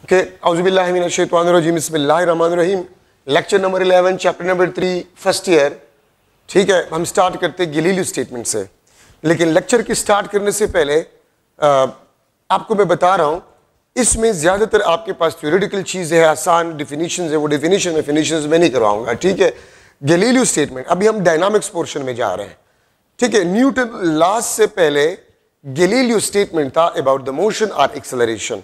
Okay, औज़ुबिल्लाहि मिनश्शैतानिर्रजीम, बिस्मिल्लाहिर्रहमानिर्रहीम। Lecture number 11, chapter number 3, first year. ठीक है, हम स्टार्ट करते हैं गैलीलियो स्टेटमेंट से। लेकिन लेक्चर की स्टार्ट करने से पहले आपको मैं बता रहा हूँ, इसमें ज़्यादातर आपके पास थ्योरेटिकल चीज़ है, आसान डिफिनीशन है, वो डिफिनीशन में नहीं करवाऊंगा। ठीक है, गैलीलियो स्टेटमेंट, अभी हम डायनामिक्स पोर्शन में जा रहे हैं। ठीक है, न्यूटन लॉज से पहले गैलीलियो स्टेटमेंट था अबाउट द मोशन और एक्सेलरेशन।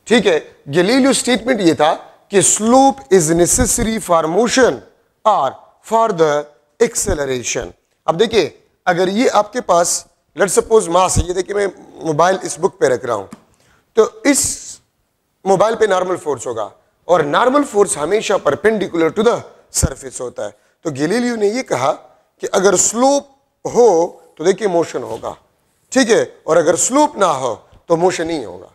ठीक है, गैलीलियो स्टेटमेंट ये था कि slope is necessary for motion और फॉर द एक्सेलरेशन। अब देखिए, अगर ये आपके पास लेट्स सपोज मास है, ये देखिए मैं मोबाइल इस बुक पे रख रहा हूं, तो इस मोबाइल पे नॉर्मल फोर्स होगा और नॉर्मल फोर्स हमेशा परपेंडिकुलर टू द सरफेस होता है। तो गैलीलियो ने ये कहा कि अगर स्लोप हो तो देखिए मोशन होगा। ठीक है, और अगर स्लोप ना हो तो मोशन नहीं होगा।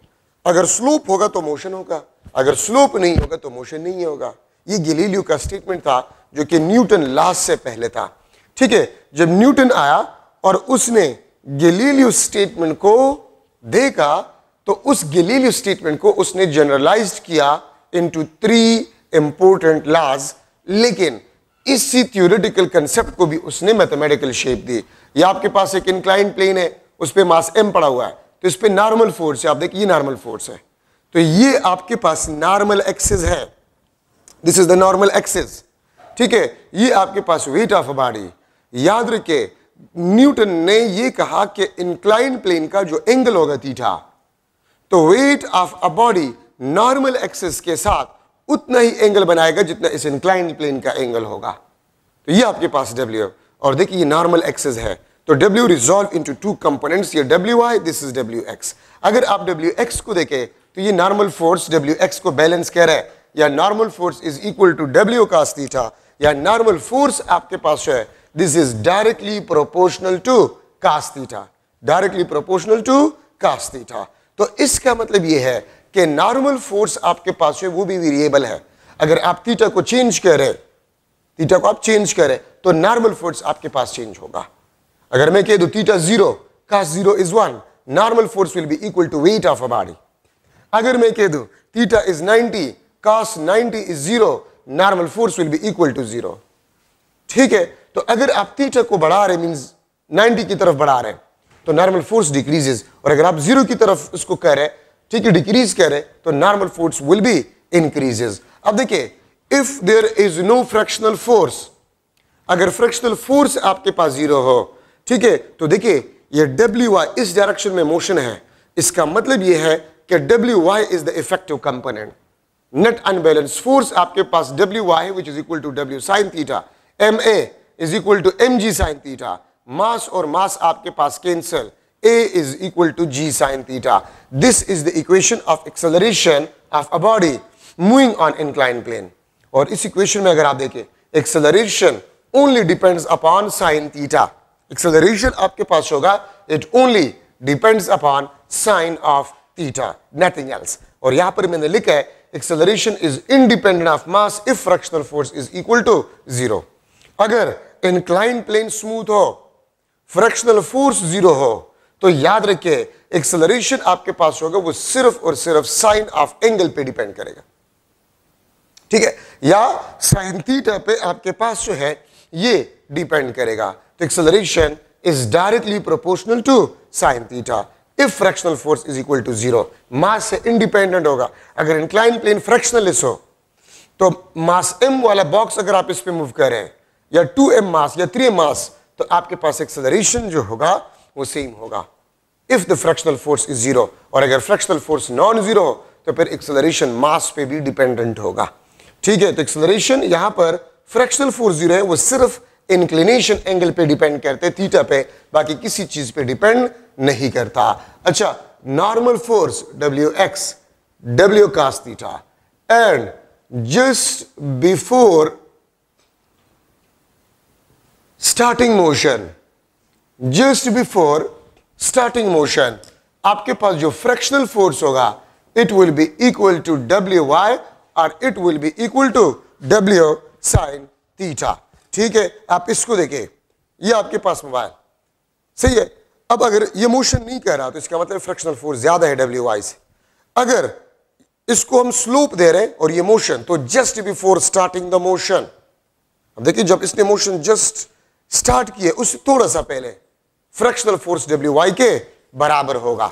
अगर स्लोप होगा तो मोशन होगा, अगर स्लोप नहीं होगा तो मोशन नहीं होगा। ये गैलीलियो का स्टेटमेंट था जो कि न्यूटन लॉज से पहले था। ठीक है, जब न्यूटन आया और उसने गैलीलियो स्टेटमेंट को देखा तो उस गैलीलियो स्टेटमेंट को उसने जनरलाइज्ड किया इनटू 3 इंपॉर्टेंट लॉज, लेकिन इसी थ्योरेटिकल कंसेप्ट को भी उसने मैथमेटिकल शेप दी। ये आपके पास एक इंक्लाइंड प्लेन है, उस पे मास m पड़ा हुआ है, तो इस पे नॉर्मल फोर्स है। आप देखिए ये नॉर्मल फोर्स है, तो ये आपके पास नॉर्मल एक्सिस है, this is the normal axis. ठीक है, ये आपके पास वेट ऑफ अ बॉडी। याद रखिए, न्यूटन ने ये कहा कि इंक्लाइंड प्लेन का जो एंगल होगा थीटा, तो wait of a body normal axis के साथ उतना ही एंगल बनाएगा जितना इस इंक्लाइंड प्लेन का एंगल होगा। तो ये आपके पास W, और देखिए ये नॉर्मल एक्सिस है, तो W रिजॉल्व इनटू 2 कंपोनेंट्स, ये WY, दिस इज WX। अगर आप WX को देखें तो ये नॉर्मल फोर्स WX को बैलेंस कर रहा है, या normal force is equal to W cos theta, या नॉर्मल फोर्स आपके पास है this is directly proportional to cos theta, directly proportional to cos theta. तो इसका मतलब ये है कि नॉर्मल फोर्स आपके पास है वो भी वेरिएबल है। अगर आप थीटा को चेंज करें, थीटा को आप चेंज करें तो नॉर्मल फोर्स आपके पास चेंज होगा। अगर मैं कह दूं theta 0 cos 0 is 1, normal force will be equal to weight of a body. अगर मैं कह दूं theta is 90 cos 90 is 0, normal force will be equal to 0। ठीक है, तो अगर आप थीटा को बढ़ा रहे मींस 90 की तरफ बढ़ा रहे तो नॉर्मल फोर्स डिक्रीजेस, और अगर आप 0 की तरफ उसको कह रहे, ठीक है, डिक्रीज कर रहे, तो normal force will be increases. अब देखिए, if there is no fractional force, अगर फ्रैक्शनल फोर्स आपके पास 0 हो, ठीक है, तो देखिए ये WY इस डायरेक्शन में मोशन है, इसका मतलब ये है कि WY is the effective component. Net unbalance force आपके पास WY which is equal to W sin theta, MA is equal to MG sin theta, mass और मास आपके पास cancel, A is equal to G sin theta. This is the equation of acceleration of a body moving on inclined plane. और इस equation में अगर आप देखें, acceleration only depends upon sin theta. Acceleration आपके पास होगा, it only depends upon sin of theta, nothing else. और यहां पर मैंने लिखा है acceleration is independent of mass if fractional force is equal to 0. अगर inclined plane smooth हो, fractional force 0 हो, तो याद रखिए एक्सेलरेशन आपके पास होगा वो सिर्फ और सिर्फ साइन ऑफ एंगल पे डिपेंड करेगा। ठीक है, या साइन थीटा पे आपके पास जो है ये डिपेंड करेगा। तो acceleration is directly proportional to sine theta if fractional force is equal to 0। Mass से इंडिपेंडेंट होगा। अगर इंक्लाइन प्लेन फ्रैक्शनलेस हो तो मास m वाला बॉक्स अगर आप इस पे मूव करें, या 2m मास या 3m मास, तो आपके पास एक्सेलरेशन जो होगा वो सेम होगा if the fractional force is 0। और अगर फ्रैक्शनल फोर्स नॉन 0 हो तो फिर एक्सेलरेशन मास पे भी डिपेंडेंट होगा। ठीक है, तो एक्सेलरेशन यहां पर फ्रैक्शनल फोर्स 0 है, वो सिर्फ इंक्लिनेशन एंगल पे डिपेंड करते, थीटा पे, बाकी किसी चीज पे डिपेंड नहीं करता। अच्छा, normal force WX, W cos theta, and just before starting motion, just before starting motion आपके पास जो फ्रैक्शनल फोर्स होगा it will be equal to WY और it will be equal to W sin theta. ठीक है, आप इसको देखिए, ये आपके पास मोबाइल सही है। अब अगर ये मोशन नहीं कर रहा तो इसका मतलब फ्रैक्शनल फोर्स ज्यादा है WY से। अगर इसको हम स्लोप दे रहे हैं और ये मोशन, तो just before starting the motion, अब देखिए जब इसने मोशन जस्ट स्टार्ट किया उससे थोड़ा सा पहले फ्रैक्शनल फोर्स WY के बराबर होगा,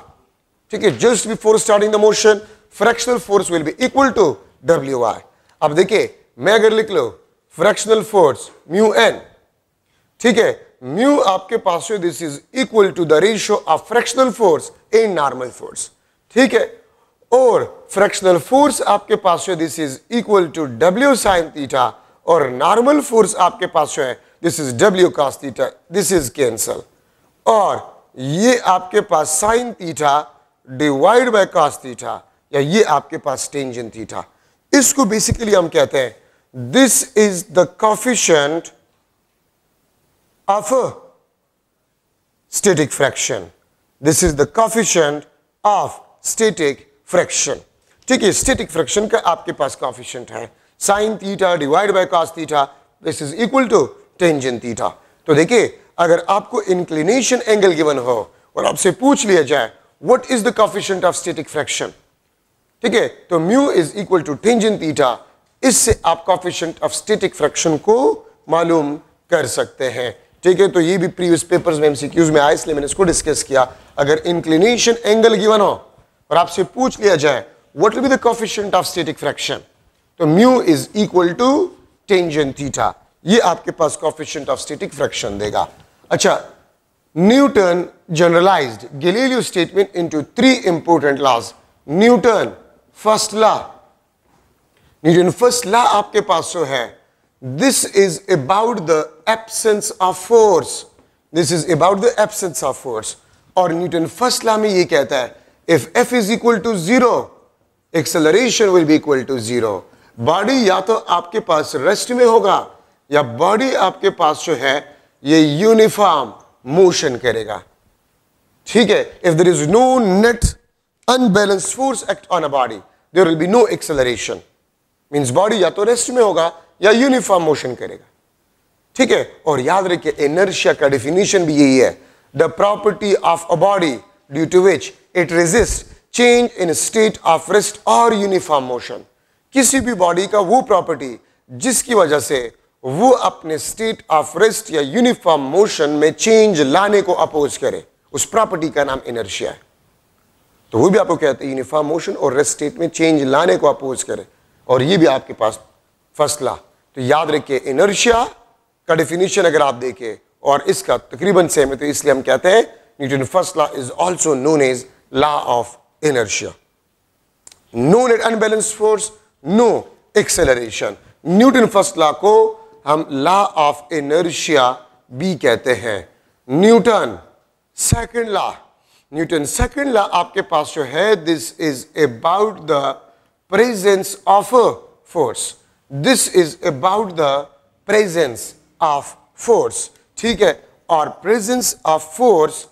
ठीक है। Just before starting the motion fractional force will be equal to WY। अब देखिए मैं अगर लिख लो फ्रैक्शनल फोर्स म्यू एन, ठीक है, म्यू आपके पास है, this is equal to the ratio of fractional force in normal force, ठीक है, और फ्रैक्शनल फोर्स आपके पास है, this is equal to W sin theta, और नॉर्मल फोर्स आपके पास है, this is W cos theta, this is cancel, और ये आपके पास sine theta divide by cos theta, या ये आपके पास टेंजेंट थीटा। इसको बेसिकली हम कहते हैं this is the coefficient of static friction, this is the coefficient of static fraction, ठीक है। स्टैटिक फ्रैक्शन का आपके पास कोएफिशिएंट है sine theta divide by cos theta, this is equal to tangent theta. तो देखिए अगर आपको इंक्लिनेशन एंगल गिवन हो और आपसे पूछ लिया जाए what is the coefficient of static fraction, ठीक है, तो mu is equal to tangent theta, इससे आप कोएफिशिएंट ऑफ स्टैटिक फ्रैक्शन को मालूम कर सकते हैं, ठीक है। तो ये भी प्रीवियस पेपर्स में एमसीक्यूज में आया, इसलिए मैंने इसको डिस्कस किया। अगर इंक्लिनेशन एंगल गिवन हो और आपसे पूछ लिया जाए what will be the coefficient of static friction, तो mu is equal to tangent theta, ये आपके पास कोएफिशिएंट ऑफ स्टैटिक फ्रैक्शन देगा। अच्छा, Newton generalised Galileo statement into 3 important laws. Newton first law, Newton first law आपके पास जो है, this is about the absence of force, this is about the absence of force, और Newton first law में ये कहता है if F is equal to 0 acceleration will be equal to 0। Body या तो आपके पास रेस्ट में होगा या बॉडी आपके पास जो है ये यूनिफॉर्म मोशन करेगा, ठीक है। If there is no net unbalanced force act on a body there will be no acceleration, means body या तो रेस्ट में होगा या यूनिफॉर्म मोशन करेगा, ठीक है। और याद रखिए इनर्शिया का डेफिनेशन भी यही है, the property of a body due to which it resist change in state of rest और यूनिफॉर्म मोशन। किसी भी बॉडी का वो प्रॉपर्टी जिसकी वजह से वो अपने स्टेट ऑफ रेस्ट या यूनिफॉर्म मोशन में चेंज लाने को अपोज करे, उस प्रॉपर्टी का नाम इनर्शिया है। तो वो भी आपको कहते हैं यूनिफॉर्म मोशन और रेस्ट स्टेट में चेंज लाने को अपोज करे, और ये भी आपके पास फर्स्ट लॉ। तो याद रखिए इनर्शिया का डेफिनेशन अगर आप देखें और इसका तकरीबन सेम है, तो इसलिए हम कहते हैं Newton first law is also known as law of inertia. No net unbalanced force, no acceleration. Newton first law को हम लॉ ऑफ इनर्शिया भी कहते हैं। Newton second law, Newton second law आपके पास जो है, this is about the presence of force, this is about the presence of force, ठीक है। और presence of force,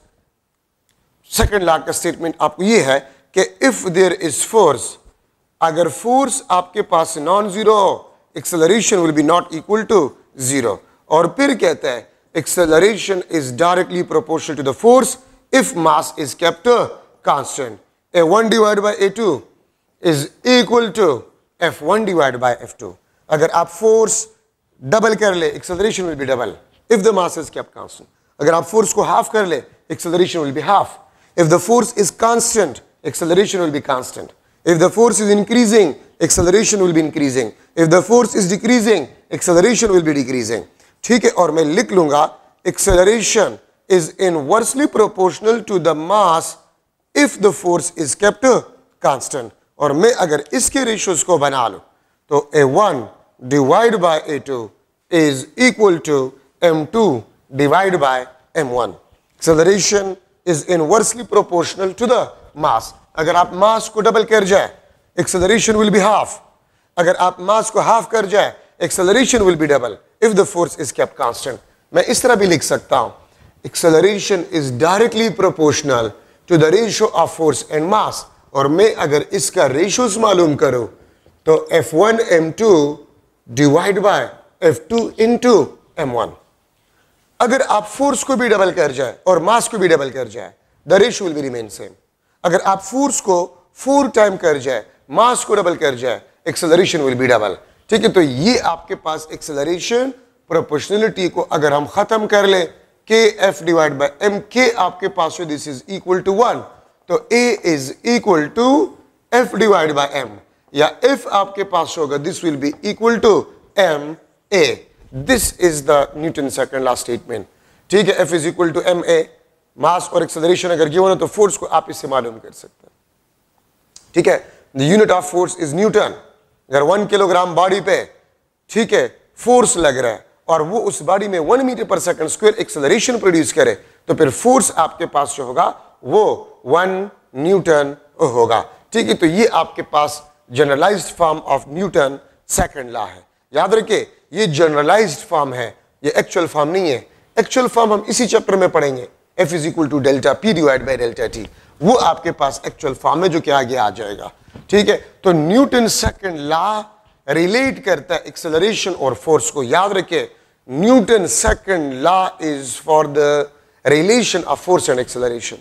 second law का स्टेटमेंट आपको ये है कि इफ देयर इज फोर्स, अगर फोर्स आपके पास non zero acceleration will be not equal to 0, और फिर कहता है acceleration is directly proportional to the force if mass is kept constant. A1 divide by A2 is equal to F1 divide by F2। अगर आप force double कर ले acceleration will be double if the mass is kept constant. अगर आप force को half कर ले acceleration will be half. If the force is constant acceleration will be constant. If the force is increasing, acceleration will be increasing. If the force is decreasing, acceleration will be decreasing. ठीक है, और मैं लिख लूंगा acceleration is inversely proportional to the mass if the force is kept constant. और मैं अगर इसके रेशियोज को बना लूं तो A1 divide by A2 is equal to M2 divide by M1. Acceleration is inversely proportional to the मास। अगर आप मास को डबल कर जाए एक्सेलरेशन विल बी हाफ, अगर आप मास को हाफ कर जाए acceleration will be double if the force is kept constant. मैं इस तरह भी लिख सकता हूं acceleration is directly proportional to the ratio of force and mass, और मैं अगर इसका रेशियोज मालूम करूं तो F1 M2 divide by F2 into M1। अगर आप फोर्स को भी डबल कर जाए और मास को भी डबल कर जाए the ratio will be remain same. अगर आप फोर्स को 4 टाइम कर जाए मास को डबल कर जाए, एक्सेलरेशन विल बी डबल। ठीक है, तो ये आपके पास एक्सेलरेशन प्रोपोर्शनलिटी को अगर हम खत्म कर ले, के एफ डिवाइड बाय एम, के आपके पास हो दिस इज इक्वल टू 1, तो a is equal to f divide by m, या एफ आपके पास होगा this will be equal to m a. This is the Newton second law statement. ठीक है, f is equal to m a, mass और acceleration अगर given हो तो फोर्स को आप इससे मालूम कर सकते हैं। ठीक है, the unit of force is Newton. अगर 1 किलोग्राम बॉडी पे, ठीक है, फोर्स लग रहा है और वो उस बॉडी में 1 metre per second square acceleration produce करे, तो फिर फोर्स आपके पास जो होगा वो 1 न्यूटन होगा। ठीक है, तो ये आपके पास generalised form of Newton second law है। याद रखिए, ये जनरलाइज्ड फॉर्म है, ये एक्चुअल फॉर्म नहीं है। एक्चुअल फॉर्म हम इसी चैप्टर में पढ़ेंगे, F is equal to delta P divide by delta T, वो आपके पास एक्चुअल फॉर्म है जो कि आगे आ जाएगा। ठीक है, तो न्यूटन सेकंड लॉ रिलेट करता है एक्सेलरेशन और फोर्स को। याद रखिए, Newton second law is for the relation of force and acceleration.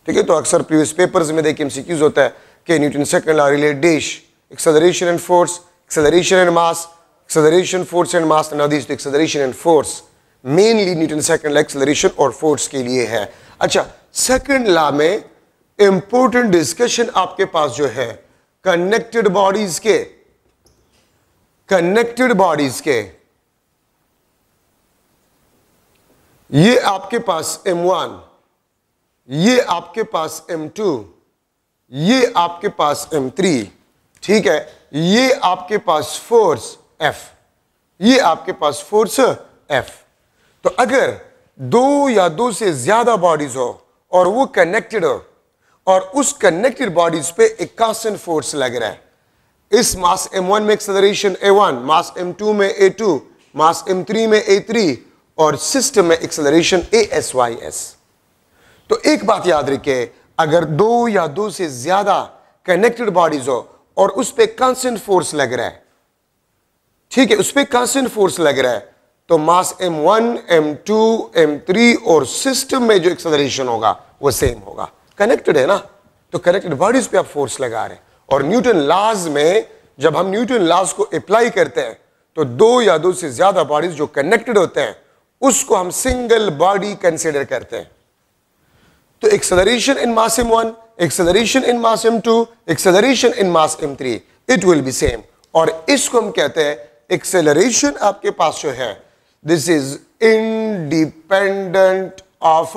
ठीक है, तो अक्सर प्रीवियस पेपर्स में देखिए एमसीक्यूज होता है कि Newton second law relate dash acceleration and force, acceleration and mass, acceleration, force and mass, now these acceleration and force mainly Newton second law acceleration और फोर्स के लिए है। अच्छा, सेकंड लॉ में इंपॉर्टेंट डिस्कशन आपके पास जो है कनेक्टेड बॉडीज के, ये आपके पास M1, ये आपके पास M2, ये आपके पास M3, ठीक है, ये आपके पास फोर्स F, ये आपके पास फोर्स F। तो अगर 2 या 2 से ज्यादा बॉडीज हो और वो कनेक्टेड हो और उस कनेक्टेड बॉडीज पे एक कांस्टेंट फोर्स लग रहा है, इस मास M1 में एक्सेलरेशन A1, मास M2 में A2, मास M3 में A3 और सिस्टम में एक्सेलरेशन ASYS। तो एक बात याद रखिए, अगर 2 या 2 से ज्यादा कनेक्टेड बॉडीज हो और उस पे कांस्टेंट फोर्स लग रहा है, ठीक है, उस पे कांस्टेंट फोर्स लग रहा है, तो मास M1, M2, M3 और सिस्टम में जो एक्सेलरेशन होगा वो सेम होगा। कनेक्टेड है ना, तो कनेक्टेड बॉडीज पे आप फोर्स लगा रहे हैं। और न्यूटन लॉज में जब हम न्यूटन लॉज को अप्लाई करते हैं तो 2 या 2 से ज्यादा बॉडीज जो कनेक्टेड होते हैं उसको हम सिंगल बॉडी कंसीडर करते हैं। तो acceleration in mass M1, acceleration in mass M2, acceleration in mass M3, it will be same। और इसको हम कहते हैं acceleration आपके पास जो है this is independent of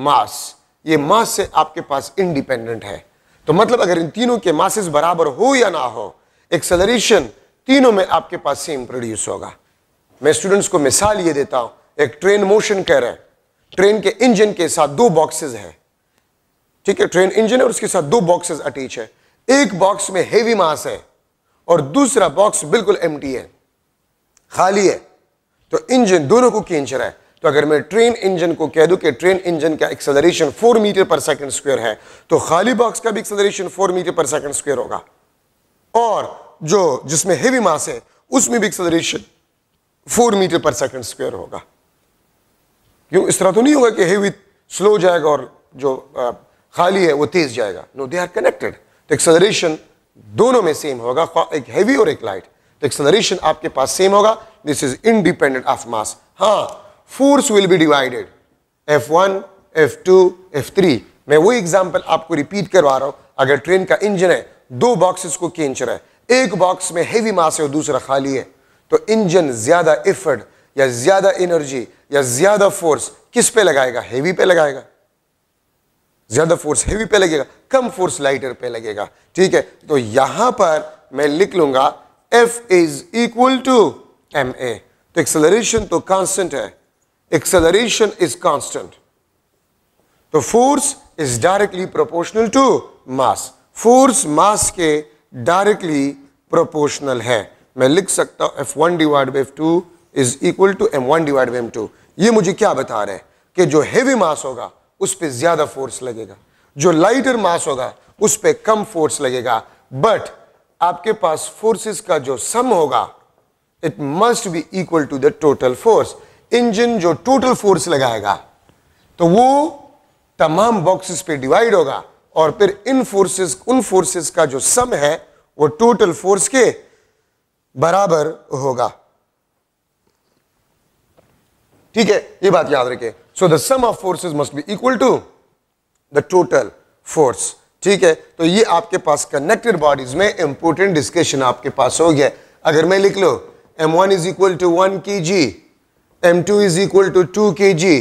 mass, ये मास से आपके पास इंडिपेंडेंट है। तो मतलब अगर इन तीनों के मासेस बराबर हो या ना हो, एक्सेलरेशन तीनों में आपके पास सेम प्रोड्यूस होगा। मैं स्टूडेंट्स को मिसाल ये देता हूं, एक ट्रेन मोशन कर रहा है, ट्रेन के इंजन के साथ 2 बॉक्सेस है, ठीक है, ट्रेन इंजन है और उसके साथ 2 बॉक्सेस अटैच है। एक बॉक्स में हेवी मास है और दूसरा बॉक्स बिल्कुल एम्प्टी है, खाली है, तो इंजन दोनों को खींच रहा है। तो अगर मैं ट्रेन इंजन को कह दूं कि ट्रेन इंजन का acceleration 4 metre per second square है, तो खाली बॉक्स का भी acceleration 4 metre per second square होगा, और जो जिसमें हेवी मास है उसमें भी acceleration 4 metre per second square होगा। क्यों, इस तरह तो नहीं होगा कि हेवी स्लो जाएगा और जो खाली है वो तेज जाएगा। No, they are connected. तो एक्सेलरेशन दोनों में सेम होगा, एक हेवी और एक लाइट, तो एक्सेलरेशन आपके पास सेम होगा। This is independent of mass. हाँ, force will B divided F1, F2, F3। मैं वही एग्जांपल आपको रिपीट करवा रहा हूं। अगर ट्रेन का इंजन है, 2 बॉक्सेस को खींच रहा है, एक बॉक्स में हेवी मास है और दूसरा खाली है, तो इंजन ज्यादा एफर्ट या ज्यादा एनर्जी या ज्यादा फोर्स किस पे लगाएगा? हेवी पे लगाएगा। ज्यादा फोर्स हेवी पे लगेगा, कम फोर्स लाइटर पे लगेगा। ठीक है, तो यहां पर मैं लिख लूंगा F is equal to ma। तो एक्सेलरेशन तो कांस्टेंट है, एक्सेलरेशन इज कांस्टेंट, तो force is directly proportional to mass. Force mass के डायरेक्टली प्रोपोर्शनल है। मैं लिख सकता हूं F1 divide by F2 is equal to M1 divide by M2। ये मुझे क्या बता रहे हैं कि जो हेवी मास होगा उस पे ज्यादा फोर्स लगेगा, जो लाइटर मास होगा उस पे कम फोर्स लगेगा, बट आपके पास फोर्सेस का जो सम होगा it must be equal to the total force. Engine जो टोटल फोर्स लगाएगा तो वो तमाम बॉक्सेस पे डिवाइड होगा और फिर इन फोर्सेस, उन फोर्सेस का जो सम है वो टोटल फोर्स के बराबर होगा। ठीक है, ये बात याद रखें। So the sum of forces must be equal to the total force. ठीक है, तो ये आपके पास कनेक्टेड बॉडीज में इंपोर्टेंट डिस्कशन आपके पास हो गया। अगर मैं लिख लो m1 is equal to 1 kg, m2 is equal to 2 kg,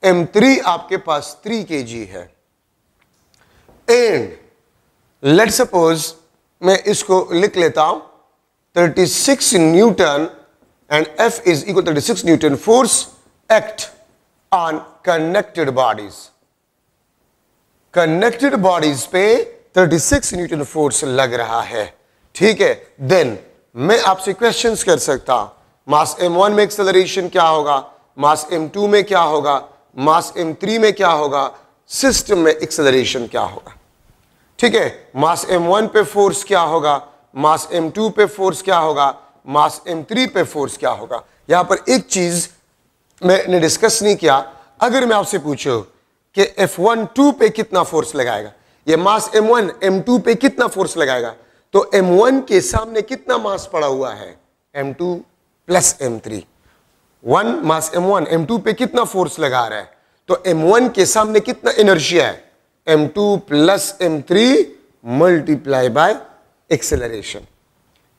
m3 आपके पास 3 kg है। एंड लेट सपोज मैं इसको लिख लेता हूं 36 newton and F is equal 36 newton force act on connected bodies. Connected bodies पे 36 न्यूटन फोर्स लग रहा है। ठीक है, देन मैं आपसे क्वेश्चंस कर सकता हूं, मास m1 में एक्सेलरेशन क्या होगा, मास m2 में क्या होगा, मास m3 में क्या होगा, सिस्टम में एक्सेलरेशन क्या होगा। ठीक है, मास m1 पे फोर्स क्या होगा, मास m2 पे फोर्स क्या होगा, मास m3 पे फोर्स क्या होगा। यहां पर एक चीज मैंने डिस्कस नहीं किया, अगर मैं आपसे पूछूं कि F1 2 पे कितना फोर्स लगाएगा, ये मास M1 M2 पे कितना फोर्स लगाएगा, तो M1 के सामने कितना मास पड़ा हुआ है, M2 प्लस M3। 1 मास M1 M2 पे कितना फोर्स लगा रहा है, तो M1 के सामने कितना इनर्शिया है, M2 plus M3 multiply by acceleration.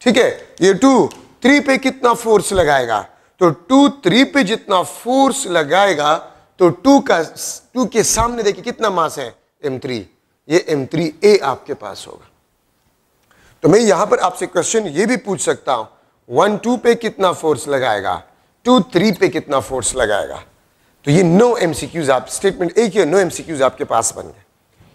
ठीक है, ये 2 3 पे कितना फोर्स लगाएगा, तो 2 3 पे जितना फोर्स लगाएगा तो 2 के सामने देखिए कितना मास है, M3, ये M3A आपके पास होगा। तो मैं यहां पर आपसे क्वेश्चन ये भी पूछ सकता हूं, 1 2 पे कितना फोर्स लगाएगा, 2 3 पे कितना फोर्स लगाएगा। तो ये नो एमसीक्यूज, आप स्टेटमेंट एक ही, नो एमसीक्यूज आपके पास बन गए।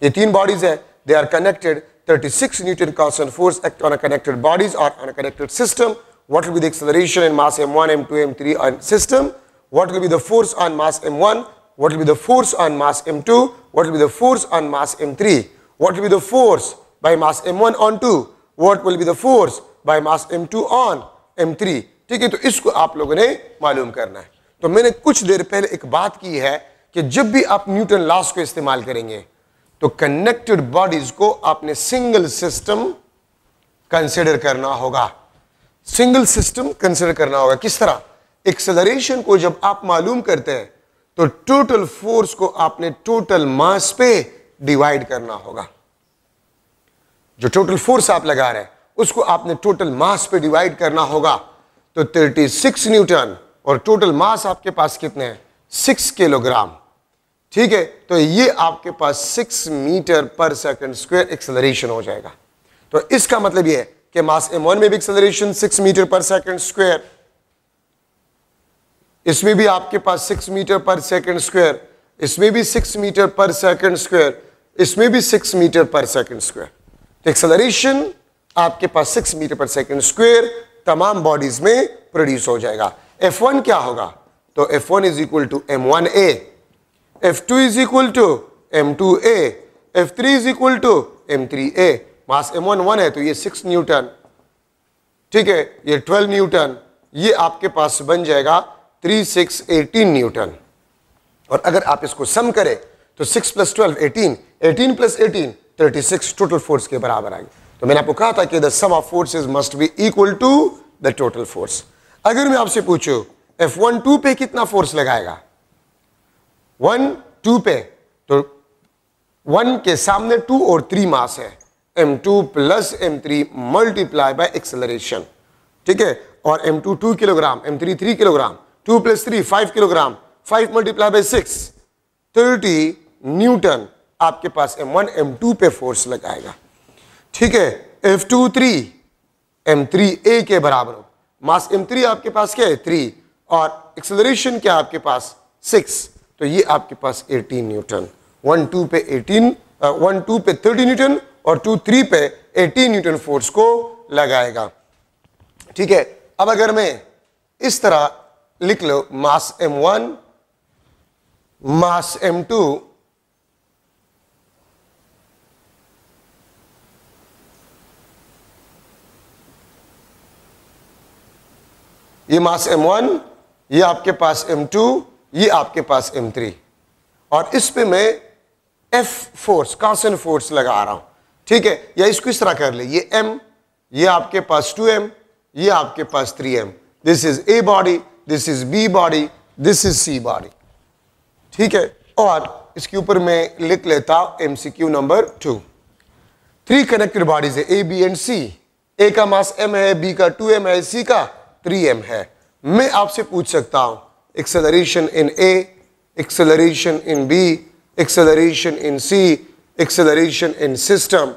ये 3 बॉडीज है, they are connected, 36 Newton constant force act on a connected bodies और on a connected system. What will be the acceleration in mass m1, m2, m3 on system? What will be the force on mass m1? What will be the force on mass m2? What will be the force on mass m3? What will be the force by mass m1 on 2? What will be the force by mass m2 on m3? ठीक है, तो इसको आप लोगों ने मालूम करना है। तो मैंने कुछ देर पहले एक बात की है कि जब भी आप न्यूटन लॉस को इस्तेमाल करेंगे तो कनेक्टेड बॉडीज को आपने सिंगल सिस्टम कंसिडर करना होगा। सिंगल सिस्टम कंसिडर करना होगा। किस तरह, एक्सेलरेशन को जब आप मालूम करते हैं तो टोटल फोर्स को आपने टोटल मास पे डिवाइड करना होगा। जो टोटल फोर्स आप लगा रहे हैं उसको आपने टोटल मास पे डिवाइड करना होगा। तो 36 न्यूटन और टोटल मास आपके पास कितने हैं, 6 किलोग्राम। ठीक है, तो ये आपके पास 6 metre per second square acceleration हो जाएगा। तो इसका मतलब ये है कि मास m1 में भी acceleration 6 metre per second square, इसमें भी आपके पास 6 मीटर पर सेकंड स्क्वायर, इसमें भी 6 मीटर पर सेकंड स्क्वायर, इसमें भी 6 मीटर पर सेकंड स्क्वायर। तो एक्सेलरेशन आपके पास 6 मीटर पर सेकंड स्क्वायर तमाम बॉडीज में प्रोड्यूस हो जाएगा। F1 क्या होगा, तो F1 is equal to m1a, F2 is equal to m2a, F3 is equal to m3a। Mass m1 1 है तो ये 6 न्यूटन, ठीक है, ये 12 न्यूटन, ये आपके पास बन जाएगा 3 6 18 न्यूटन। और अगर आप इसको सम करें तो 6 प्लस 12 18, 18 प्लस 18 36 टोटल फोर्स के बराबर आएंगे। तो मैंने आपको कहा था कि the sum of forces must be equal to the total force. अगर मैं आपसे पूछूं F1 2 पे कितना फोर्स लगाएगा, 1 2 पे, तो 1 के सामने 2 और 3 मास है, m2 plus m3 multiply by acceleration. ठीक है, और m2 2 kilogram, m3 3 kilogram, 2 plus 3 5 kilogram, 5 multiply by 6 30 Newton आपके पास m1 m2 पे फोर्स लगाएगा। ठीक है, F2 3 m3a के बराबर हो। मास m3 आपके पास क्या है 3 और एक्सेलरेशन क्या आपके पास 6, तो ये आपके पास 18 न्यूटन। 1 2 पे 18, 1 2 पे 30 न्यूटन और 2 3 पे 18 न्यूटन फोर्स को लगाएगा। ठीक है, अब अगर मैं इस तरह लिख लो मास m1 मास m2 ये मास m1, ये आपके पास m2, ये आपके पास m3, और इस पे मैं F फोर्स, कांस्टेंट फोर्स लगा रहा हूं, ठीक है, या इसको इस तरह कर ले, ये M, ये आपके पास 2M, ये आपके पास 3M, this is A body, this is B body, this is C body, ठीक है। और इसके ऊपर मैं लिख लेता हूं MCQ नंबर 2। 3 कनेक्टेड बॉडीज है A, B and C। A का मास M है, B का 2M है, C का 3M है। मैं आपसे पूछ सकता हूं acceleration in A, acceleration in B, acceleration in C, acceleration in system,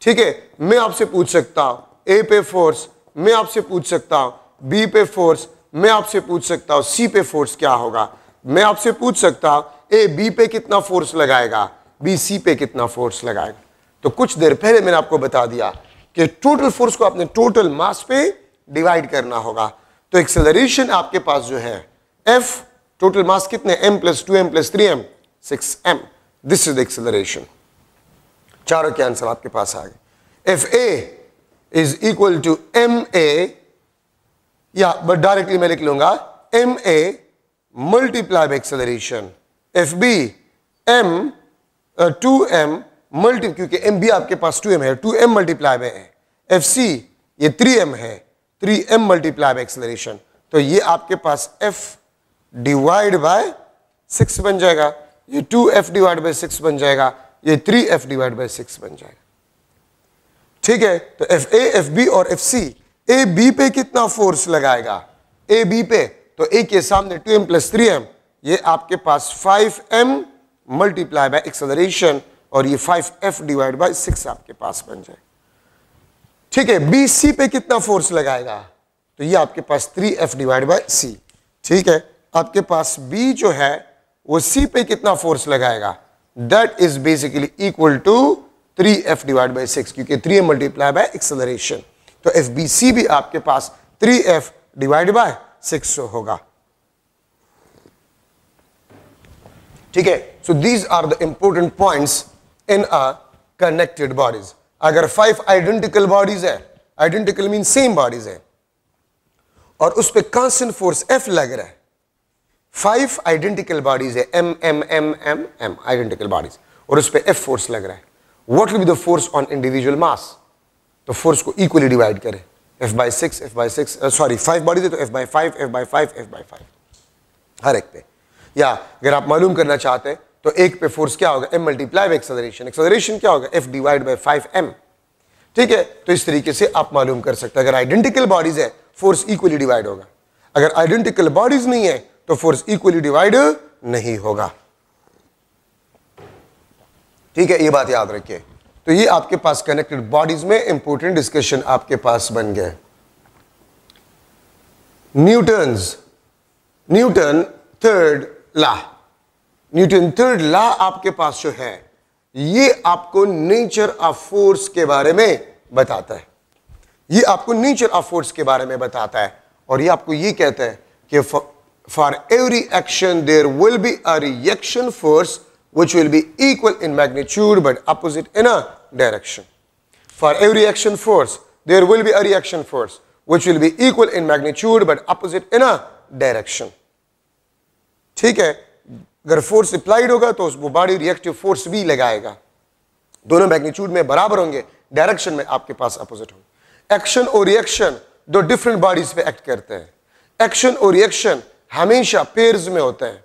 ठीक है। मैं आपसे पूछ सकता हूं A पे फोर्स, मैं आपसे पूछ सकता हूं B पे फोर्स, मैं आपसे पूछ सकता हूं C पे फोर्स क्या होगा, मैं आपसे पूछ सकता हूं A B पे कितना फोर्स लगाएगा, B C पे कितना फोर्स लगाएगा। तो कुछ देर पहले मैंने आपको बता दिया कि टोटल फोर्स को आपने टोटल मास पे डिवाइड करना होगा। तो एक्सेलरेशन आपके पास जो है F, टोटल मास कितने, M plus 2M plus 3M, 6M, this is the acceleration. चारों के आंसर आपके पास आ गए। FA is equal to MA, या बट डायरेक्टली मैं लिख लूंगा MA multiply by acceleration, FB M 2M multi, क्योंकि MB आपके पास 2M है, 2M मल्टीप्लाई बाय है, FC ये 3M है, 3M मल्टीप्लाई बाय एक्सेलरेशन, तो ये आपके पास F डिवाइड बाय 6 बन जाएगा, ये 2F डिवाइड बाय 6 बन जाएगा, ये 3F डिवाइड बाय 6 बन जाएगा, ठीक है। तो FA, FB और FC, A B पे कितना फोर्स लगाएगा, A B पे, तो A के सामने 2M प्लस 3M, ये आपके पास 5M मल्टीप्लाई बाय एक्सेलरेशन, और ये 5F डिवाइड बाय 6 आपके पास बन जाए, ठीक है। B C पे कितना फोर्स लगाएगा, तो ये आपके पास 3F डिवाइड बाय C, ठीक है। आपके पास B जो है वो C पे कितना फोर्स लगाएगा, that is basically equal to 3F divide by 6, क्योंकि 3M मल्टीप्लाई बाय एक्सेलरेशन, तो FBC भी आपके पास 3F डिवाइड बाय 6 होगा, ठीक है। So these are the important points in a connected bodies. अगर 5 आइडेंटिकल बॉडीज है, आइडेंटिकल मीन सेम बॉडीज है, और उस पे कांस्टेंट फोर्स F लग रहा है, 5 आइडेंटिकल बॉडीज है, M M M M M identical bodies, और उस पे F फोर्स लग रहा है, what will be the force on individual mass, तो फोर्स को इक्वली डिवाइड करें, F by 6, F by 6, sorry 5 bodies है तो F by 5, F by 5, F by 5 हर एक पे। या अगर आप मालूम करना चाहते हैं तो एक पे फोर्स क्या होगा, M multiply by acceleration, acceleration क्या होगा, F डिवाइड बाय 5M, ठीक है। तो इस तरीके से आप मालूम कर सकते हैं। अगर आइडेंटिकल बॉडीज है फोर्स इक्वली डिवाइड होगा, अगर आइडेंटिकल बॉडीज नहीं है तो फोर्स इक्वली डिवाइड नहीं होगा, ठीक है, ये बात याद रखिए। तो ये आपके पास कनेक्टेड बॉडीज में इंपॉर्टेंट डिस्कशन आपके पास बन गए। Newton third law, Newton third law आपके पास जो है ये आपको नेचर ऑफ फोर्स के बारे में बताता है, ये आपको नेचर ऑफ फोर्स के बारे में बताता है, और ये आपको ये कहता है कि for every action there will be a reaction force which will be equal in magnitude but opposite in a direction. For every action force, there will be a reaction force which will be equal in magnitude but opposite in a direction. ठीक है, अगर force applied होगा तो वो body reactive force भी लगाएगा, दोनों magnitude में बराबर होंगे, डायरेक्शन में आपके पास अपोजिट होंगे। एक्शन और रिएक्शन दो डिफरेंट बॉडीज पे एक्ट करते हैं, एक्शन और रिएक्शन हमेशा पेयर्स में होते हैं,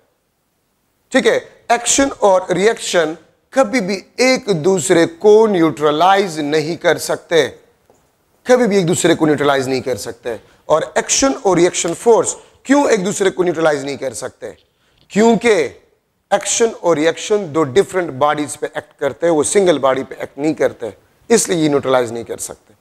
ठीक है। एक्शन और रिएक्शन कभी भी एक दूसरे को न्यूट्रलाइज नहीं कर सकते, कभी भी एक दूसरे को न्यूट्रलाइज नहीं कर सकते। और एक्शन और रिएक्शन फोर्स क्यों एक दूसरे को न्यूट्रलाइज नहीं कर सकते, क्योंकि एक्शन और रिएक्शन दो डिफरेंट बॉडीज पे एक्ट करते हैं, वो सिंगल बॉडी पे एक्ट नहीं करते, इसलिए ये न्यूट्रलाइज नहीं कर सकते,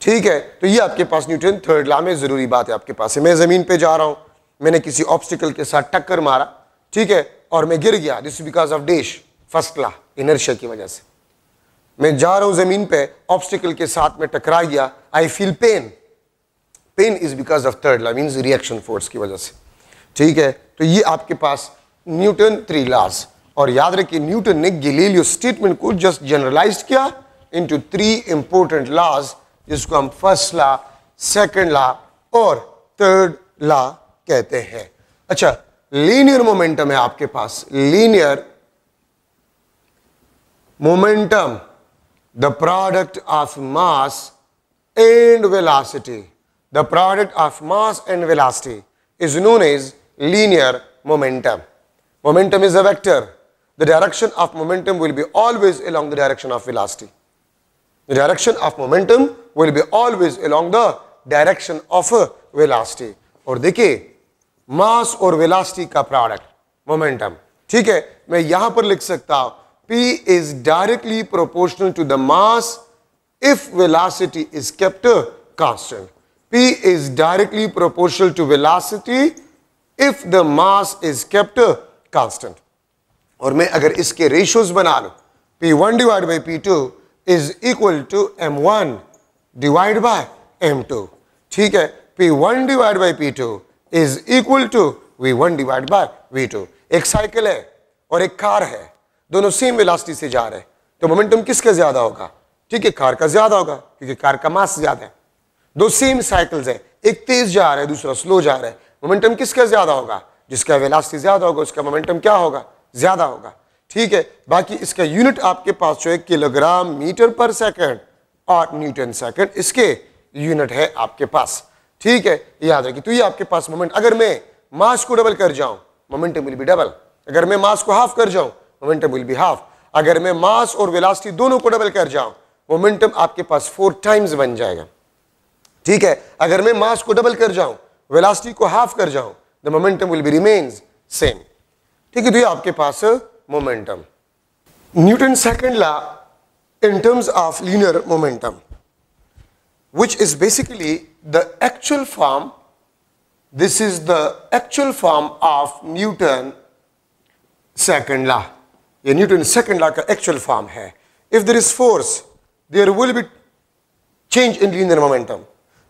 ठीक है। तो ये आपके पास न्यूटन थर्ड लॉ में जरूरी बात है आपके पास है। मैं जमीन पे जा रहा हूं, मैंने किसी ऑब्स्टिकल के साथ टक्कर मारा, ठीक है, और मैं गिर गया, this because of dash, first law inertia की वजह से। मैं जा रहा हूं जमीन पे, ऑब्स्टिकल के साथ में टकरा गया, I feel pain, pain is because of third law, means reaction force की वजह से, ठीक है। तो ये आपके पास न्यूटन 3 लॉज, और याद रखिए न्यूटन ने गैलीलियो स्टेटमेंट को जस्ट जनरलाइज किया इनटू 3 इंपॉर्टेंट लॉज, जिसको हम फर्स्ट लॉ, सेकंड लॉ और थर्ड लॉ कहते हैं। अच्छा, लीनियर मोमेंटम है आपके पास, linear momentum the product of mass and velocity, the product of mass and velocity is known as linear momentum. Momentum is a vector. The direction of momentum will be always along the direction of velocity. The direction of momentum will be always along the direction of velocity. और देखिए मास और velocity का product momentum, ठीक है, मैं यहां पर लिख सकता हूं P is directly proportional to the mass if velocity is kept constant. P is directly proportional to velocity if the mass is kept constant. और मैं अगर इसके रेशियोज बना लूं, P1 divide by P2 is equal to M1 divide by M2, ठीक है, P1 divide by P2 is equal to V1 divide by V2. एक cycle है और एक कार है, दोनों सेम वेलोसिटी से जा रहे हैं, तो मोमेंटम किसका ज्यादा होगा? ठीक है, कार का ज्यादा होगा क्योंकि कार का मास ज्यादा है. दो सेम साइकिल्स है, एक तेज जा रहा है दूसरा स्लो जा रहा है, मोमेंटम किसका ज्यादा होगा? जिसका वेलोसिटी ज्यादा होगा उसका मोमेंटम क्या होगा? ज्यादा होगा. ठीक है, बाकी इसका यूनिट आपके पास जो है किलोग्राम मीटर पर सेकंड और न्यूटन सेकंड इसके यूनिट है आपके पास. ठीक है, याद रखिए. तो ये आपके पास मोमेंट, अगर मैं मास को डबल कर जाऊं मोमेंटम विल बी डबल, अगर मैं मास को हाफ कर जाऊं मोमेंटम विल बी हाफ, अगर मैं मास और वेलोसिटी दोनों को डबल कर जाऊं मोमेंटम आपके पास 4 टाइम्स बन जाएगा. ठीक है, अगर मैं मास को डबल कर जाऊं वेलोसिटी को हाफ कर जाऊं the momentum will be remains same. ठीक है, तो ये आपके पास momentum. Newton second law in terms of linear momentum which is basically the actual form, this is the actual form of Newton second law. ये Newton second law का actual form है. If there is force there will be change in linear momentum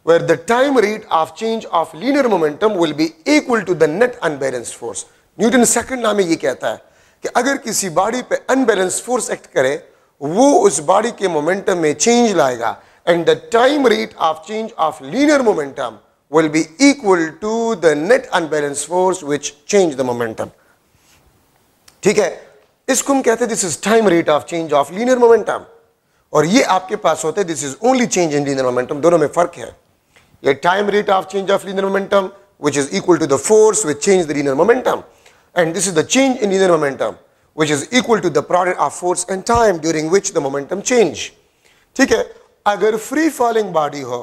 where the time rate of change of linear momentum will be equal to the net unbalanced force. Newton second law में ये कहता है कि अगर किसी body पे unbalanced force act करे वो उस बॉडी के मोमेंटम में चेंज लाएगा and the time rate of change of linear momentum will be equal to the net unbalanced force which change the momentum. ठीक है, इसको हम कहते हैं this is time rate of change of linear momentum, और ये आपके पास होता है this is only change in linear momentum. दोनों में फर्क है. ये time rate of change of linear momentum which is equal to the force which change the linear momentum, and this is the change in linear momentum which is equal to the product of force and time during which the momentum change. ठीक है, अगर free falling body हो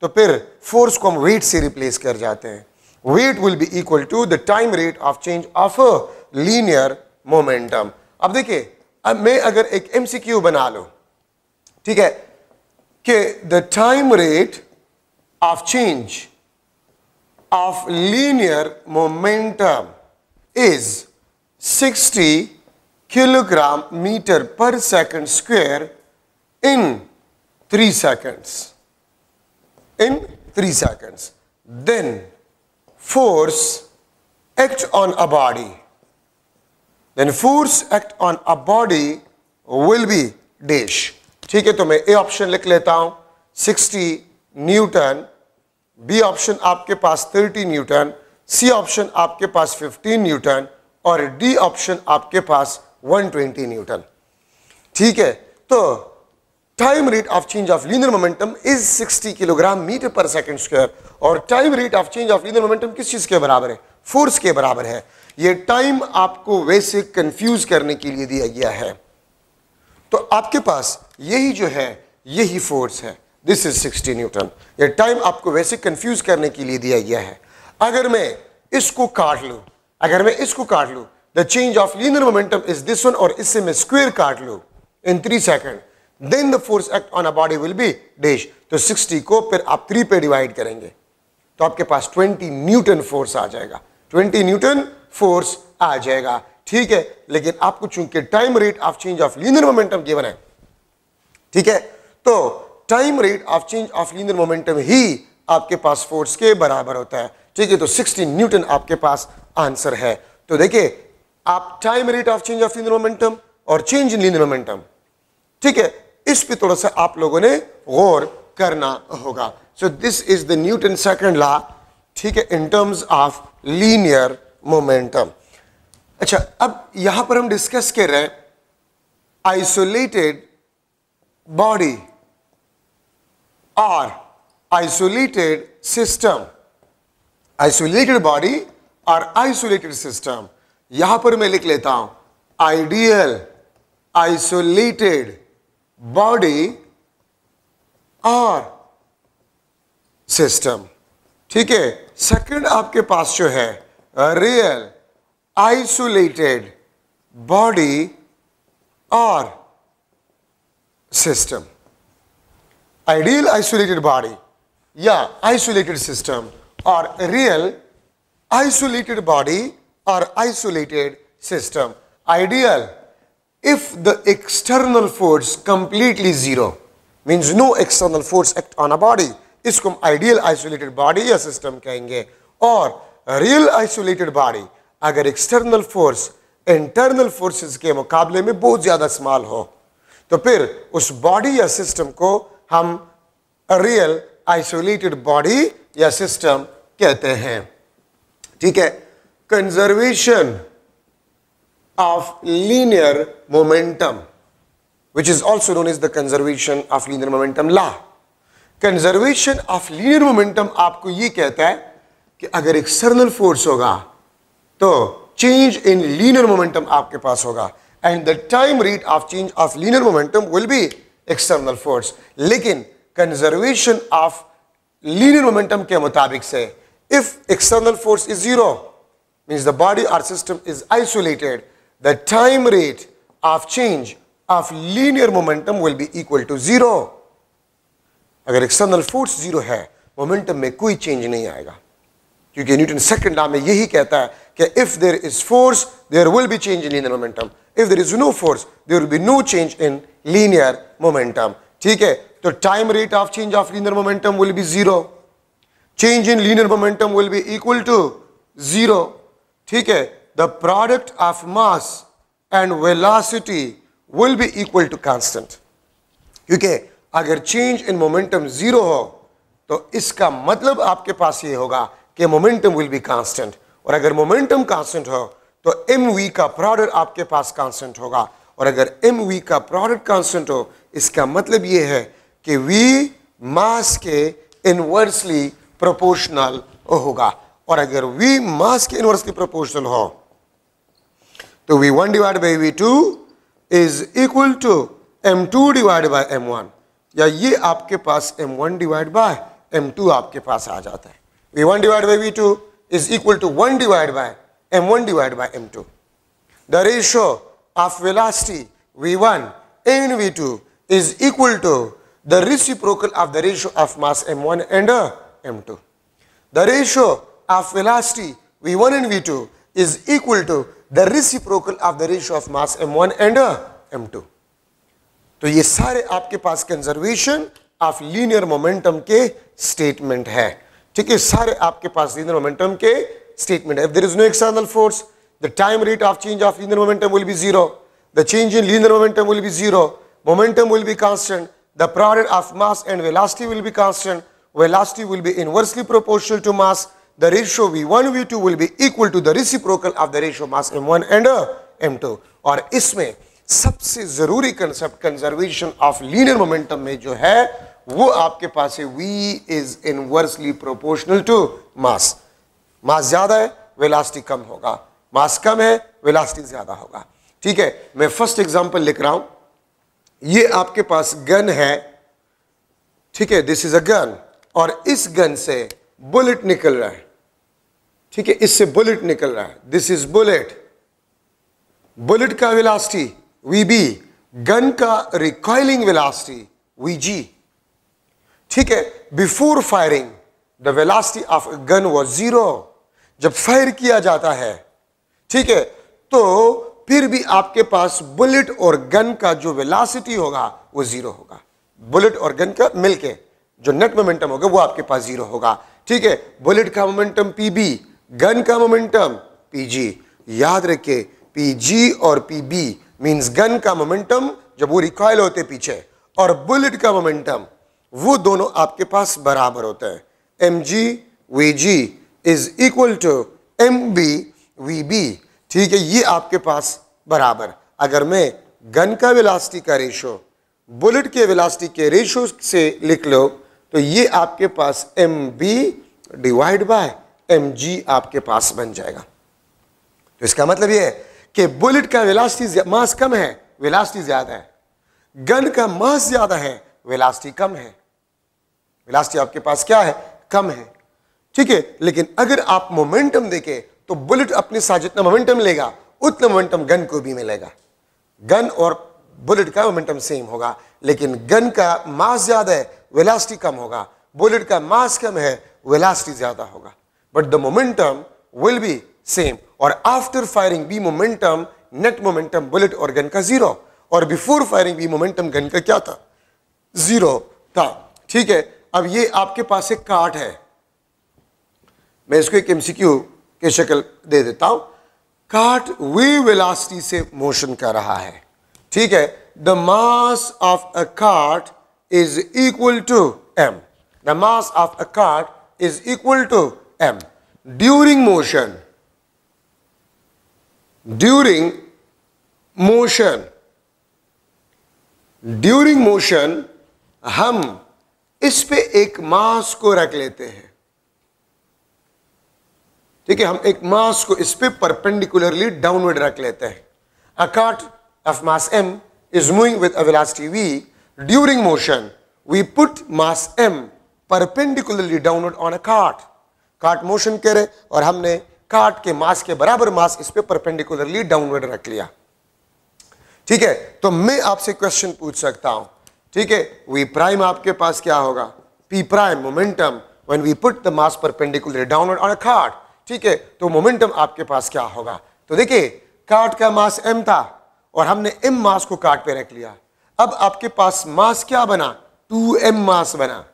तो फिर force को हम wait से replace कर जाते हैं. Weight will be equal to the time rate of change of linear momentum. अब देखिए, अब मैं अगर एक एमसीक्यू बना लूं, ठीक है, कि the time rate of change of linear momentum is 60 kilogram metre per second square in 3 seconds. In 3 seconds. Then force act on a body. Then force act on a body will be dash. ठीक है, तो मैं A option लिख लेता हूं 60 Newton, B option आपके पास 30 Newton, C option आपके पास 15 न्यूटन और डी ऑप्शन आपके पास 120 न्यूटन. ठीक है, तो time rate of change of linear momentum is 60 kilogram metre per second square, और time rate of change of linear momentum किस चीज के बराबर है? फोर्स के बराबर है. ये टाइम आपको वैसे कंफ्यूज करने के लिए दिया गया है. तो आपके पास यही जो है यही फोर्स है, दिस इज 60 न्यूटन. ये टाइम आपको वैसे कंफ्यूज करने के लिए दिया गया है. अगर मैं इसको काट लूं, अगर मैं इसको काट लूं, the change of linear momentum is this one, और इससे मैं स्क्वायर काट लूं इन 3 second, then the force act on a body will be dash. तो 60 को फिर आप 3 पे डिवाइड करेंगे तो आपके पास 20 न्यूटन फोर्स आ जाएगा. 20 न्यूटन फोर्स आ जाएगा. ठीक है, लेकिन आपको चूंकि time rate of change of linear momentum given है, ठीक है, तो time rate of change of linear momentum ही आपके पास फोर्स के बराबर होता है. ठीक है, तो 60 न्यूटन आपके पास आंसर है. तो देखिए, आप time rate of change of linear momentum और चेंज इन लीनियर मोमेंटम, ठीक है, इस पे थोड़ा सा आप लोगों ने गौर करना होगा. So this is the Newton second law, ठीक है, इन टर्म्स ऑफ लीनियर मोमेंटम. अच्छा, अब यहां पर हम डिस्कस कर रहे हैं isolated body or isolated system. Isolated body or isolated system. यहां पर मैं लिख लेता हूं ideal isolated body or system. ठीक है. सेकंड आपके पास जो है real isolated body or system. Ideal isolated body या isolated system or real isolated body or isolated system. Ideal if the external force completely zero, means no external force act on a body, इसको हम ideal isolated body या system कहेंगे. और real isolated body अगर external force internal forces के मुकाबले में बहुत ज्यादा स्मॉल हो तो फिर उस बॉडी या सिस्टम को हम रियल आइसोलेटेड बॉडी या सिस्टम कहते हैं. ठीक है. Conservation of linear momentum which is also known as the conservation of linear momentum law. Conservation of linear momentum आपको ये कहता है कि अगर एक्सटर्नल फोर्स होगा तो चेंज इन लीनियर मोमेंटम आपके पास होगा and the time rate of change of linear momentum will be external force. लेकिन कंजर्वेशन ऑफ लीनियर मोमेंटम के मुताबिक से if external force is zero means the body और system is isolated, the time rate of change of linear momentum will be equal to zero. अगर external force zero है momentum में कोई change नहीं आएगा, क्योंकि न्यूटन सेकंड लॉ में यही कहता है कि if there is force there will be change in linear momentum, if there is no force there will be no change in linear momentum. ठीक है. तो time rate of change of linear momentum will be zero, change in linear momentum will be equal to zero. ठीक है. The product of mass and velocity will be equal to constant. क्योंकि अगर change in momentum zero हो तो इसका मतलब आपके पास ये होगा कि मोमेंटम विल बी कांस्टेंट, और अगर मोमेंटम कांस्टेंट हो तो एम वी का प्रोडक्ट आपके पास कांस्टेंट होगा, और अगर एम वी का प्रोडक्ट कांस्टेंट हो इसका मतलब ये है कि वी मास के इनवर्सली प्रोपोर्शनल होगा, और अगर वी मास के इनवर्सली प्रोपोर्शनल हो तो v1 divide by v2 is equal to m2 divide by m1, या ये आपके पास m1 डिवाइड बाय m2 आपके पास आ जाता है. v1 divide by v2 is equal to 1 divided by m1 divided by m2. The ratio of velocity v1 and v2 is equal to the reciprocal of the ratio of mass m1 and m2. The ratio of velocity v1 and v2 is equal to the reciprocal of the ratio of mass m1 and m2. तो ये सारे आपके पास conservation of linear momentum के statement है. ठीक है. सारे आपके पास लीनियर मोमेंटम के स्टेटमेंट है. If there is no external force the time rate of change of linear momentum will be zero, the change in linear momentum will be zero, momentum will be constant, the product of mass and velocity will be constant, velocity will be inversely proportional to mass, the ratio v1 v2 will be equal to the reciprocal of the ratio mass m1 and m2. और इसमें सबसे जरूरी concept conservation of linear momentum में जो है वो आपके पास है v is inversely proportional to mass. Mass ज्यादा है वेलोसिटी कम होगा, मास कम है वेलोसिटी ज्यादा होगा. ठीक है. मैं फर्स्ट एग्जांपल लिख रहा हूं. ये आपके पास गन है. ठीक है. दिस इज अ गन, और इस गन से बुलेट निकल रहा है. ठीक है. इससे बुलेट निकल रहा है. This is bullet. बुलेट का वेलोसिटी vb, गन का रिकॉइलिंग वेलोसिटी vg. ठीक है. Before firing the velocity of gun was zero. जब फायर किया जाता है, ठीक है, तो फिर भी आपके पास बुलेट और गन का जो वेलोसिटी होगा वो जीरो होगा. बुलेट और गन का मिलके जो नेट मोमेंटम होगा वो आपके पास जीरो होगा. ठीक है. बुलेट का मोमेंटम pb, गन का मोमेंटम pg. याद रखिए pg और pb मींस गन का मोमेंटम जब वो रिकॉइल होते पीछे और बुलेट का मोमेंटम वो दोनों आपके पास बराबर होते हैं. mg vg is equal to mb vb. ठीक है. ये आपके पास बराबर. अगर मैं गन का वेलोसिटी का रेशो बुलेट के वेलोसिटी के रेशो से लिख लो तो ये आपके पास mb डिवाइड बाय mg आपके पास बन जाएगा। तो इसका मतलब ये है कि बुलेट का वेलोसिटी मास कम है, वेलोसिटी ज्यादा है, गन का मास ज्यादा है, वेलोसिटी कम है। वेलोसिटी आपके पास क्या है? कम है, ठीक है। लेकिन अगर आप मोमेंटम देखें तो बुलेट अपने साथ जितना मोमेंटम लेगा उतना मोमेंटम गन को भी मिलेगा। गन और बुलेट का मोमेंटम सेम होगा, लेकिन गन का मास ज्यादा है, वेलोसिटी कम होगा। बुलेट का मास कम है, वेलोसिटी ज्यादा होगा, but the momentum will be same. और after firing the momentum, net momentum bullet और गन का जीरो, और before firing the momentum gun का क्या था? जीरो था, ठीक है। अब ये आपके पास एक कार्ट है, मैं इसको एक एमसीक्यू की शक्ल दे देता हूं। कार्ट वी वेलोसिटी से मोशन कर रहा है, ठीक है। The mass of a cart is equal to m, the mass of a cart is equal to m during motion. During motion हम इस पे एक मास को रख लेते हैं, ठीक है। हम एक मास को इस पे परपेंडिकुलरली डाउनवर्ड रख लेते हैं। A cart of mass m is moving with a velocity v. During motion we put mass m perpendicularly downward on a cart. Cart motion करे और हमने कार्ट के मास के बराबर मास इस पे परपेंडिकुलरली डाउनवर्ड रख लिया, ठीक है। तो मैं आपसे क्वेश्चन पूछ सकता हूं, ठीक है। v प्राइम आपके पास क्या होगा? p prime momentum when we put the mass perpendicularly downward on a cart, ठीक है। तो मोमेंटम आपके पास क्या होगा? तो देखिए कार्ट का मास m था और हमने m मास को कार्ट पे रख लिया। अब आपके पास मास क्या बना? 2m मास बना।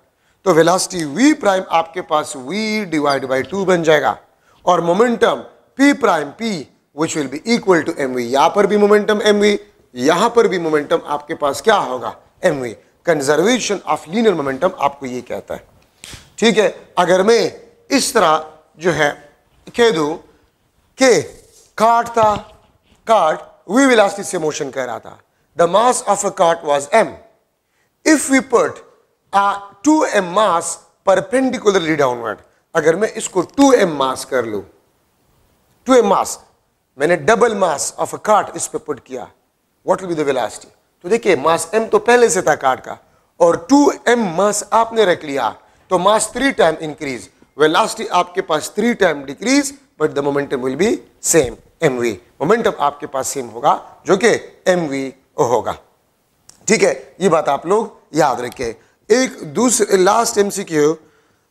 तो वेलोसिटी v प्राइम आपके पास v डिवाइड बाय 2 बन जाएगा, और momentum p prime p which will be equal to mv। यहां पर भी मोमेंटम mv, यहां पर भी मोमेंटम आपके पास क्या होगा? mv। Conservation of linear momentum आपको ये कहता है, ठीक है। अगर मैं इस तरह जो है कह दूं कि कार्ट था, कार्ट v वेलोसिटी से मोशन कर रहा था, the mass of a cart was m। If we put a 2m mass perpendicularly downward, अगर मैं इसको 2m मास कर लूं, 2m मास, मैंने double mass of a cart इस पे पुट किया, what will be the velocity? तो देखिए मास m तो पहले से था कार्ट का, और 2m मास आपने रख लिया, तो मास 3 टाइम इंक्रीज, वेलोसिटी आपके पास 3 time decrease, but the momentum will be same mv। Momentum आपके पास सेम होगा जो कि mv होगा, ठीक है। ये बात आप लोग याद रखें। एक दूसरे लास्ट एमसीक्यू,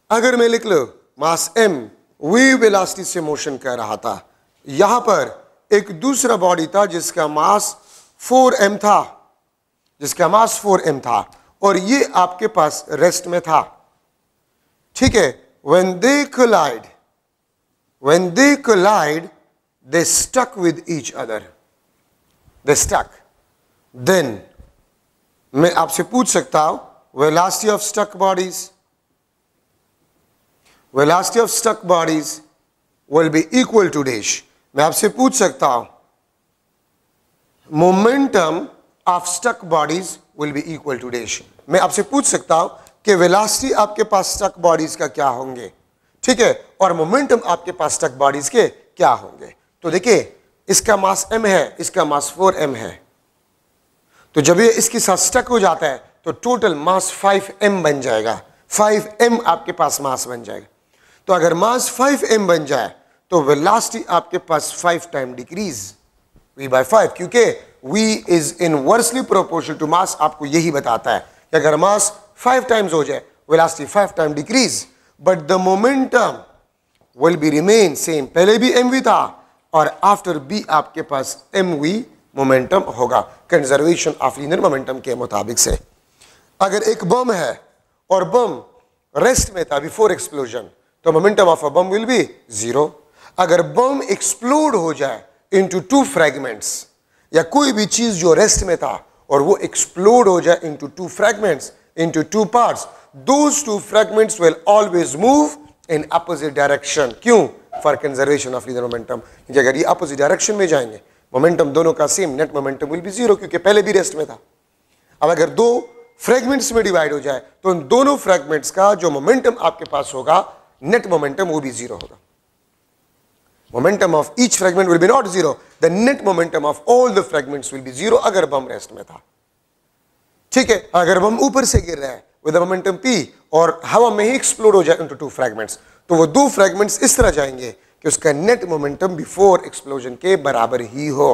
अगर मैं लिख लो मास m v वेलोसिटी से मोशन कर रहा था, यहां पर एक दूसरा बॉडी था जिसका मास 4m था, जिसका मास 4m था, और ये आपके पास रेस्ट में था, ठीक है। when they collide they stuck with each other, they stuck, then मैं आपसे पूछ सकता हूं velocity of stuck bodies will be equal to dash। मैं आपसे पूछ सकता हूं momentum of stuck bodies will be equal to dash। मैं आपसे पूछ सकता हूं कि वेलोसिटी आपके पास स्टक बॉडीज का क्या होंगे, ठीक है, और मोमेंटम आपके पास स्टक बॉडीज के क्या होंगे। तो देखिए इसका मास m है, इसका मास 4m है, तो जब ये इसके साथ स्टक हो जाता है तो टोटल मास 5m बन जाएगा, 5m आपके पास मास बन जाएगा। तो अगर मास 5m बन जाए तो वेलोसिटी आपके पास 5 टाइम डिक्रीज, v/5, क्योंकि v is inversely proportional to mass. आपको यही बताता है कि अगर मास 5 टाइम्स हो जाए velocity 5 time decrease, but the momentum will be remain same. पहले भी mv था और आफ्टर b आपके पास mv मोमेंटम होगा कंजर्वेशन ऑफ लीनियर मोमेंटम के मुताबिक से। अगर एक बम है और बम रेस्ट में था बिफोर एक्सप्लोजन, तो momentum of a bomb will be 0। अगर बम एक्सप्लोड हो जाए इनटू 2 फ्रैगमेंट्स, या कोई भी चीज जो रेस्ट में था और वो एक्सप्लोड हो जाए into 2 fragments, into 2 parts, those 2 fragments will always move in opposite direction। क्यों? For conservation of linear momentum। अगर ये opposite direction में जाएंगे मोमेंटम दोनों का same, net momentum will be zero, क्योंकि पहले भी रेस्ट में था। अब अगर दो फ्रेगमेंट्स में डिवाइड हो जाए तो उन दोनों फ्रेगमेंट्स का जो मोमेंटम आपके पास होगा, नेट मोमेंटम, वो भी जीरो होगा। Momentum of each fragment will be not zero, the net momentum of all the fragments will be zero अगर बम रेस्ट में था। ठीक है, अगर बम ऊपर से गिर रहा है विद मोमेंटम p और हवा में ही एक्सप्लोड हो जाए इनटू टू फ्रेगमेंट्स, तो वो दो फ्रेगमेंट्स इस तरह जाएंगे कि उसका नेट मोमेंटम बिफोर एक्सप्लोजन के बराबर ही हो।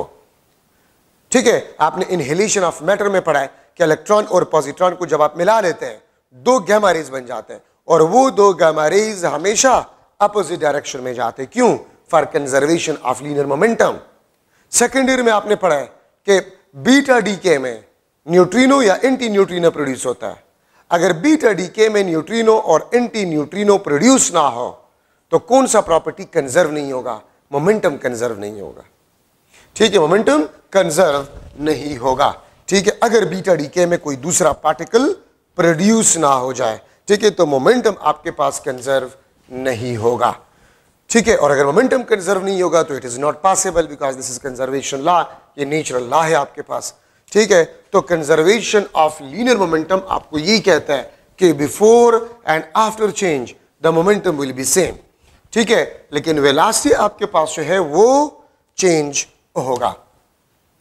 ठीक है, आपने इनहेलेशन ऑफ मैटर में पढ़ा है कि इलेक्ट्रॉन और पॉजिट्रॉन को जब आप मिला लेते हैं दो गामा रेज बन जाते हैं, और वो दो गामा रेज हमेशा अपोजिट डायरेक्शन में जाते हैं। क्यों? For conservation of linear momentum. Second year में आपने पढ़ा है कि बीटा डीके में न्यूट्रिनो या एंटी न्यूट्रिनो प्रोड्यूस होता है। अगर बीटा डीके में न्यूट्रिनो और एंटी न्यूट्रिनो प्रोड्यूस ना हो तो कौन सा प्रॉपर्टी कंजर्व नहीं होगा? मोमेंटम कंजर्व नहीं होगा। ठीक है, मोमेंटम कंजर्व नहीं होगा। ठीक है, अगर बीटा डीके में कोई दूसरा पार्टिकल प्रोड्यूस ना हो जाए, ठीक है, तो मोमेंटम आपके पास कंजर्व नहीं होगा। ठीक है, और अगर मोमेंटम कंजर्व नहीं होगा तो it is not possible, because this is conservation law, ये नेचुरल लॉ है आपके पास। ठीक है, तो कंजर्वेशन ऑफ लीनियर मोमेंटम आपको यही कहता है कि before and after change the momentum will be same. ठीक है, लेकिन वेलोसिटी आपके पास जो है वो चेंज होगा।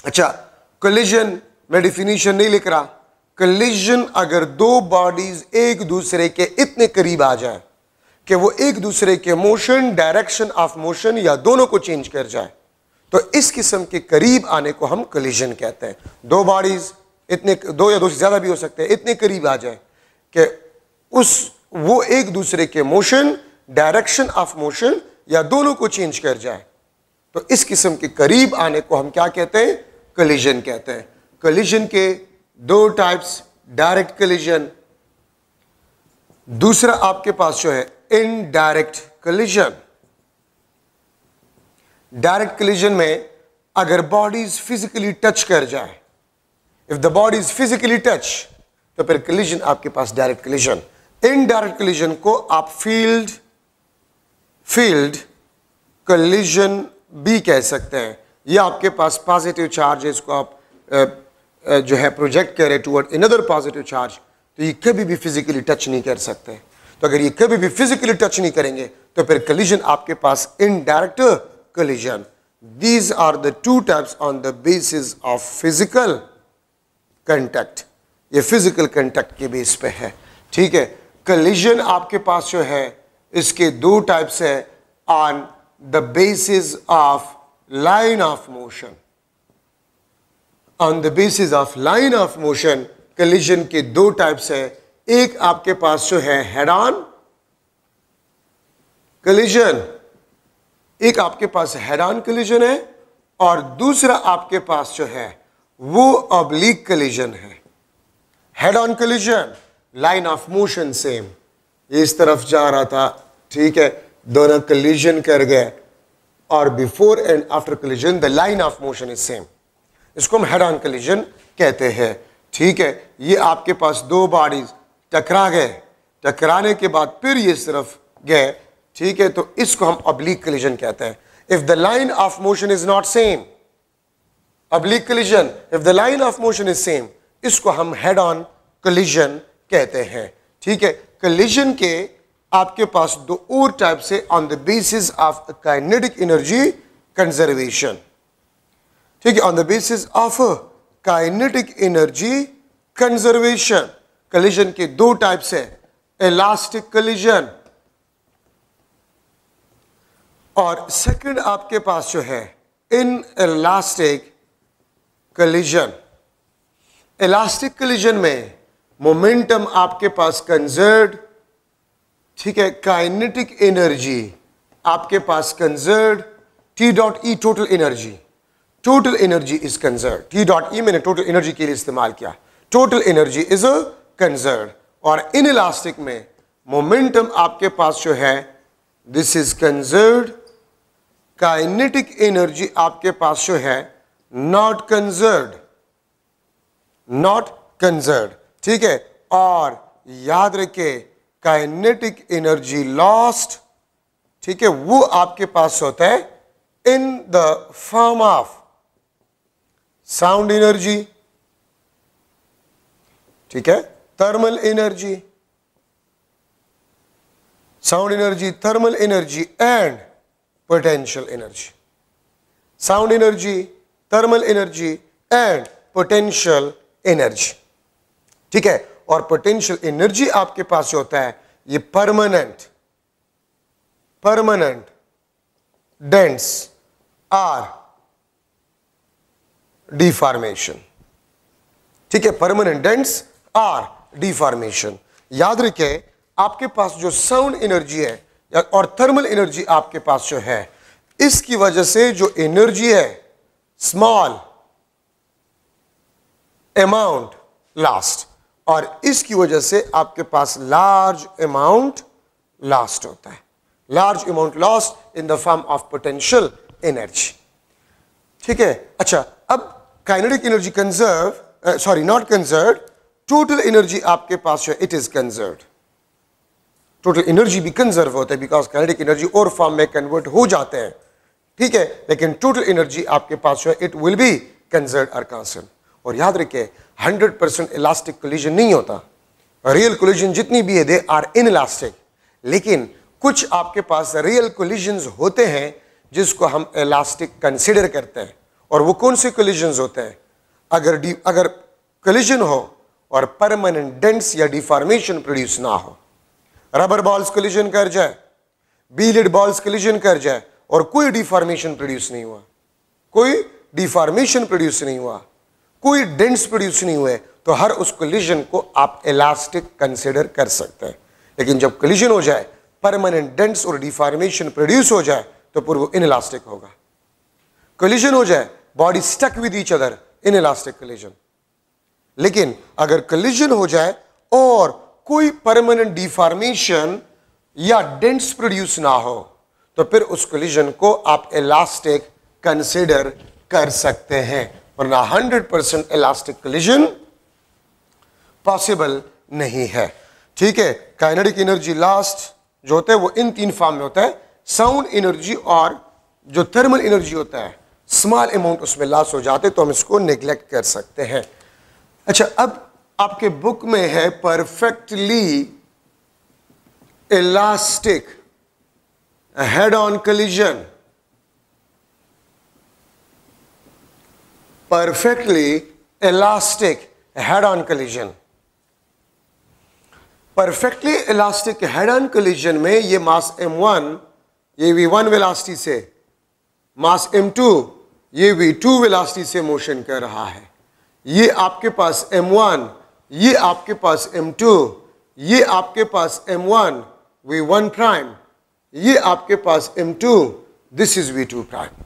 अच्छा, कोलिजन में डिफिनीशन नहीं लिख रहा। कोलिजन अगर दो बॉडीज एक दूसरे के इतने करीब आ जाए कि वो एक दूसरे के मोशन, डायरेक्शन ऑफ मोशन या दोनों को चेंज कर जाए, तो इस किस्म के करीब आने को हम कोलिजन कहते हैं। दो बॉडीज इतने, दो या दो से ज्यादा भी हो सकते हैं, इतने करीब आ जाए कि वो एक दूसरे के मोशन, डायरेक्शन ऑफ मोशन या दोनों को चेंज कर जाए, तो इस किस्म के करीब आने को हम क्या कहते हैं? कोलिजन कहते हैं। कोलिजन के दो टाइप्स, डायरेक्ट कोलिजन, दूसरा आपके पास जो है इनडायरेक्ट कोलिजन। डायरेक्ट कोलिजन में अगर बॉडीज फिजिकली टच कर जाए, if the bodies physically touch, तो फिर कोलिजन आपके पास डायरेक्ट कोलिजन। इनडायरेक्ट कोलिजन को आप फील्ड कोलिजन भी कह सकते हैं। या आपके पास पॉजिटिव चार्जेस को आप जो है प्रोजेक्ट करें टुवर्ड अनदर पॉजिटिव चार्ज, तो ये कभी भी फिजिकली टच नहीं कर सकते। तो अगर ये कभी भी फिजिकली टच नहीं करेंगे तो फिर कोलिजन आपके पास indirect collision. These are the two types on the basis of physical contact. ये फिजिकल कंटैक्ट के बेस पे है। ठीक है, कोलिजन आपके पास जो है इसके दो टाइप्स है on the basis of line of motion. On the basis of line of motion collision के दो टाइप्स है। एक आपके पास जो है हेड ऑन कोलिजन, एक आपके पास हेड ऑन कोलिजन है, और दूसरा आपके पास जो है वो ऑब्लिक कोलिजन है। Head on collision, line of motion same, इस तरफ जा रहा था, ठीक है, दोनों कोलिजन कर गए, और before and after collision the line of motion is same, इसको हम हेड ऑन कोलिजन कहते हैं। ठीक है, ये आपके पास दो बॉडीज टकरा गए, टकराने के बाद फिर ये इस तरफ गए, ठीक है, तो इसको हम ऑब्लिक कोलिजन कहते हैं। If the line of motion is not same, oblique collision, if the line of motion is same, इसको हम हेड ऑन कोलिजन कहते हैं। ठीक है, कोलिजन के आपके पास दो और टाइप से on the basis of kinetic energy conservation. ठीक है, on the basis of kinetic energy conservation collision के दो टाइप्स है, इलास्टिक कोलिजन और सेकंड आपके पास जो है inelastic collision. Elastic collision में मोमेंटम आपके पास कंजर्व्ड, ठीक है, काइनेटिक एनर्जी आपके पास conserved, T dot E total energy, total energy is conserved. T dot E मैंने टोटल एनर्जी के लिए इस्तेमाल किया, टोटल एनर्जी इज कंजर्व्ड। और इन इलास्टिक में मोमेंटम आपके पास जो है this is conserved, kinetic energy आपके पास जो है नॉट कंजर्व्ड, नॉट कंजर्व्ड। ठीक है, और याद रखिए काइनेटिक एनर्जी लॉस्ट, ठीक है, वो आपके पास होता है in the form of sound energy, ठीक है, thermal energy, sound energy, thermal energy and potential energy, sound energy, thermal energy and potential energy, ठीक है। और पोटेंशियल एनर्जी आपके पास जो होता है ये परमानेंट डेंस आर डिफॉर्मेशन, ठीक है, परमानेंट डेंस आर डिफॉर्मेशन। याद रखें आपके पास जो साउंड एनर्जी है और थर्मल एनर्जी आपके पास जो है, इसकी वजह से जो एनर्जी है स्मॉल अमाउंट लास्ट, और इसकी वजह से आपके पास लार्ज अमाउंट लास्ट होता है, large amount lost in the form of potential energy, ठीक है। अच्छा, अब kinetic energy conserve, sorry not conserve, total energy आपके पास जो है it is conserve, total energy भी कंजर्व होता है बिकॉज काइनेटिक एनर्जी और फॉर्म में कन्वर्ट हो जाते हैं, ठीक है, लेकिन टोटल एनर्जी आपके पास जो है इट विल बी कंजर्व और कांस्टेंट। और याद रखिए 100% इलास्टिक कोलिजन नहीं होता, रियल कोलिजन जितनी भी है दे आर इनइलास्टिक, लेकिन कुछ आपके पास रियल कोलिजन्स होते हैं जिसको हम इलास्टिक कंसिडर करते हैं। और वो कौन से कोलिजन्स होते हैं? अगर कोलिजन हो और परमानेंट डेंस या डिफॉर्मेशन प्रोड्यूस ना हो, रबर बॉल्स कोलिजन कर जाए, बीलेड बॉल्स कोलिजन कर जाए और कोई डिफॉर्मेशन प्रोड्यूस नहीं हुआ, कोई डिफॉर्मेशन प्रोड्यूस नहीं हुआ, कोई डेंस प्रोड्यूस नहीं हुए, तो हर उस कोलिजन को आप इलास्टिक कंसिडर कर सकते हैं। लेकिन जब कोलिजन हो जाए, परमानेंट डेंस और डिफॉर्मेशन प्रोड्यूस हो जाए, तो फिर वो इनइलास्टिक होगा। कोलिजन हो जाए, body stuck with each other, inelastic collision. लेकिन अगर कोलिजन हो जाए और कोई परमानेंट डिफॉर्मेशन या डेंस प्रोड्यूस ना हो, तो फिर उस कोलिजन को आप इलास्टिक कंसिडर कर सकते हैं, वरना 100% इलास्टिक कोलिजन पॉसिबल नहीं है, ठीक है। काइनेटिक एनर्जी लास्ट जो होता है वो इन तीन फॉर्म में होता है, साउंड एनर्जी और जो थर्मल एनर्जी होता है स्मॉल अमाउंट उसमें लॉस हो जाते, तो हम इसको नेग्लेक्ट कर सकते हैं। अच्छा, अब आपके बुक में है perfectly elastic head on collision, perfectly elastic head on collision. Perfectly elastic head on collision में ये मास m1 ये v1 वेलोसिटी से, मास m2 ये v2 वेलोसिटी से मोशन कर रहा है। ये आपके पास m1, ये आपके पास m2, ये आपके पास m1 v1 प्राइम, ये आपके पास m2, this is v2 prime.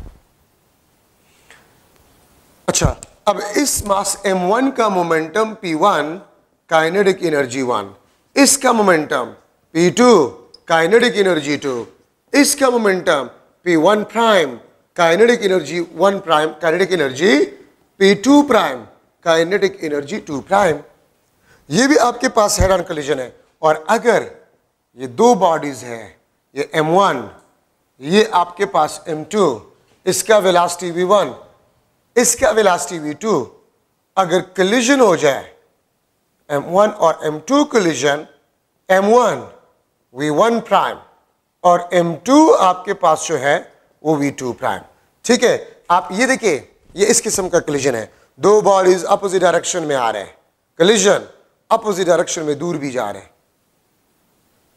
अच्छा, अब इस मास m1 का मोमेंटम p1 काइनेटिक एनर्जी 1, इसका मोमेंटम p2 काइनेटिक एनर्जी 2, इसका momentum p1 prime kinetic energy 1 prime, kinetic energy p2 prime kinetic energy 2 prime. ये भी आपके पास हेड ऑन कोलिजन है। और अगर ये दो बॉडीज हैं, ये m1, ये आपके पास m2, इसका वेलोसिटी v1, इसका वेलोसिटी v2, अगर कोलिजन हो जाए m1 और m2 collision, m1 v1 prime और m2 आपके पास जो है वो v2 प्राइम, ठीक है। आप ये देखिए, ये इस किस्म का कोलिजन है, दो बॉडीज अपोजिट डायरेक्शन में आ रहे हैं, कोलिजन अपोजिट डायरेक्शन में दूर भी जा रहे हैं,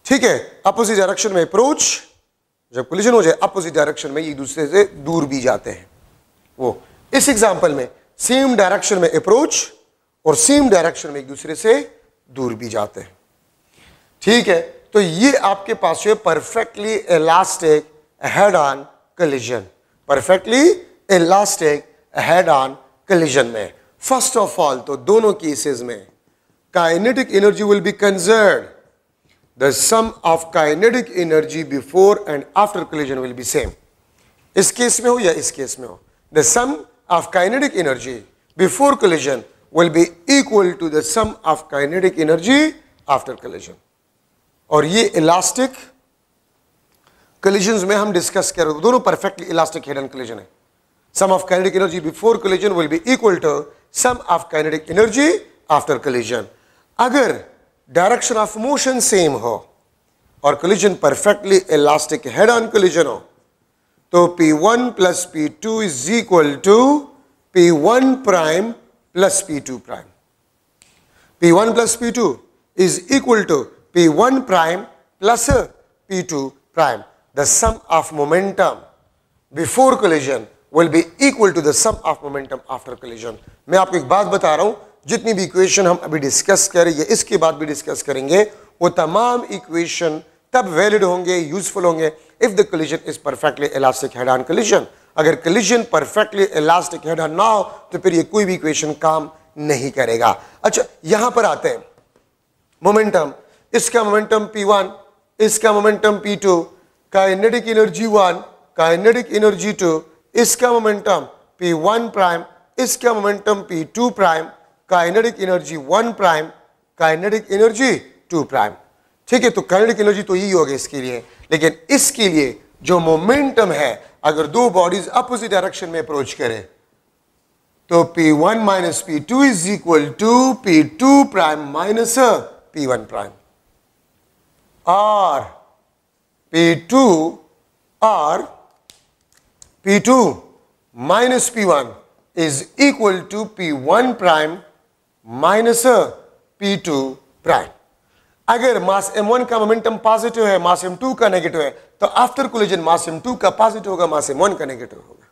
ठीक है। अपोजिट डायरेक्शन में अप्रोच, जब कोलिजन हो जाए अपोजिट डायरेक्शन में एक दूसरे से दूर भी जाते हैं। वो इस एग्जांपल में सेम डायरेक्शन में अप्रोच और सेम डायरेक्शन में एक दूसरे से दूर भी जाते हैं, ठीक है। तो ये आपके पास है perfectly elastic head on collision, perfectly elastic head on collision में। फर्स्ट ऑफ ऑल तो दोनों केसेस में kinetic energy will be conserved, the sum of kinetic energy before and after collision will be same. इस case में हो या इस case में हो, the sum of kinetic energy before collision will be equal to the sum of kinetic energy after collision। और ये elastic collisions में हम डिस्कस कर रहे हैं, दोनों perfectly elastic head on collision है। Sum of kinetic energy before collision will be equal to sum of kinetic energy after collision. अगर डायरेक्शन ऑफ मोशन सेम हो और collision perfectly elastic head on collision हो तो P1 plus P2 is equal to P1 prime plus P2 prime. P1 plus P2 is equal to P1 prime plus P2 prime. The sum of momentum before collision will be equal to the sum of momentum after collision. मैं आपको एक बात बता रहा हूं, जितनी भी equation हम अभी डिस्कस करेंगे, इसके बाद भी डिस्कस करेंगे, वो तमाम इक्वेशन तब वैलिड होंगे, यूजफुल होंगे if the collision is perfectly elastic head on collision. अगर collision perfectly elastic head on ना हो तो फिर ये कोई भी इक्वेशन काम नहीं करेगा. अच्छा, यहां पर आते हैं मोमेंटम. इसका मोमेंटम P1, इसका momentum P2, kinetic energy 1, kinetic energy 2, इसका मोमेंटम P1 प्राइम, इसका momentum P2 prime, kinetic energy 1 prime, kinetic energy 2 prime. ठीक है, तो काइनेटिक एनर्जी तो यही होगा इसके लिए, लेकिन इसके लिए जो मोमेंटम है, अगर दो बॉडीज अपोजिट डायरेक्शन में अप्रोच करें तो P1 minus P2 is equal to P2 prime minus P1 prime, और P2 minus P1 is equal to P1 prime minus P2 prime. अगर मास m1 का मोमेंटम पॉजिटिव है, मास m2 का नेगेटिव है, तो आफ्टर कोलिजन मास m2 का पॉजिटिव होगा, मास m1 का नेगेटिव होगा.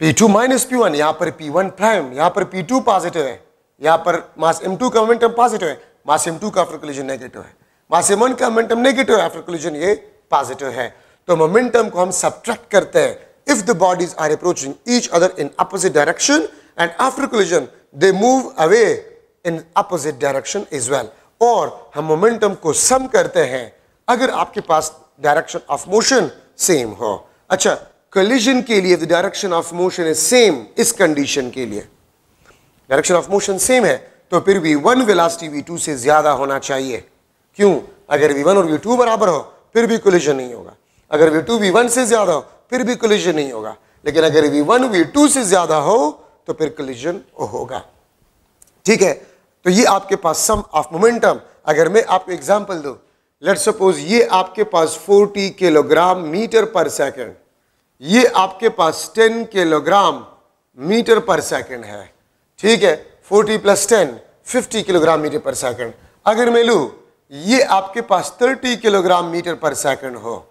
P2 माइनस P1, यहां पर P1 प्राइम, यहां पर P2 पॉजिटिव है, यहां पर मास m2 का मोमेंटम पॉजिटिव है, मास m2 का आफ्टर कोलिजन नेगेटिव है, मास m1 का मोमेंटम नेगेटिव है, आफ्टर कोलिजन ये पॉजिटिव है. तो मोमेंटम को हम सब्ट्रैक्ट करते हैं if the bodies are approaching each other in opposite direction and after collision they move away in opposite direction as well. और हम मोमेंटम को सम करते हैं अगर आपके पास डायरेक्शन ऑफ मोशन सेम हो. अच्छा, collision के लिए the direction of motion is same, इस कंडीशन के लिए डायरेक्शन ऑफ मोशन सेम है तो फिर v1 वेलोसिटी v2 से ज्यादा होना चाहिए. क्यों? अगर v1 और v2 बराबर हो फिर भी कोलिजन नहीं होगा. अगर v2 v1 से ज्यादा हो फिर भी कोलिजन नहीं होगा, लेकिन अगर v1 v2 से ज्यादा हो तो फिर कोलिजन होगा. ठीक है, तो ये आपके पास सम ऑफ मोमेंटम. अगर मैं आपको एग्जांपल दूं, लेट्स सपोज ये आपके पास 40 किलोग्राम मीटर पर सेकंड, ये आपके पास 10 किलोग्राम मीटर पर सेकंड है. ठीक है, 40 plus 10 50 kilogram metre per second. अगर मैं लूं ये आपके पास 30 किलोग्राम मीटर पर सेकंड हो,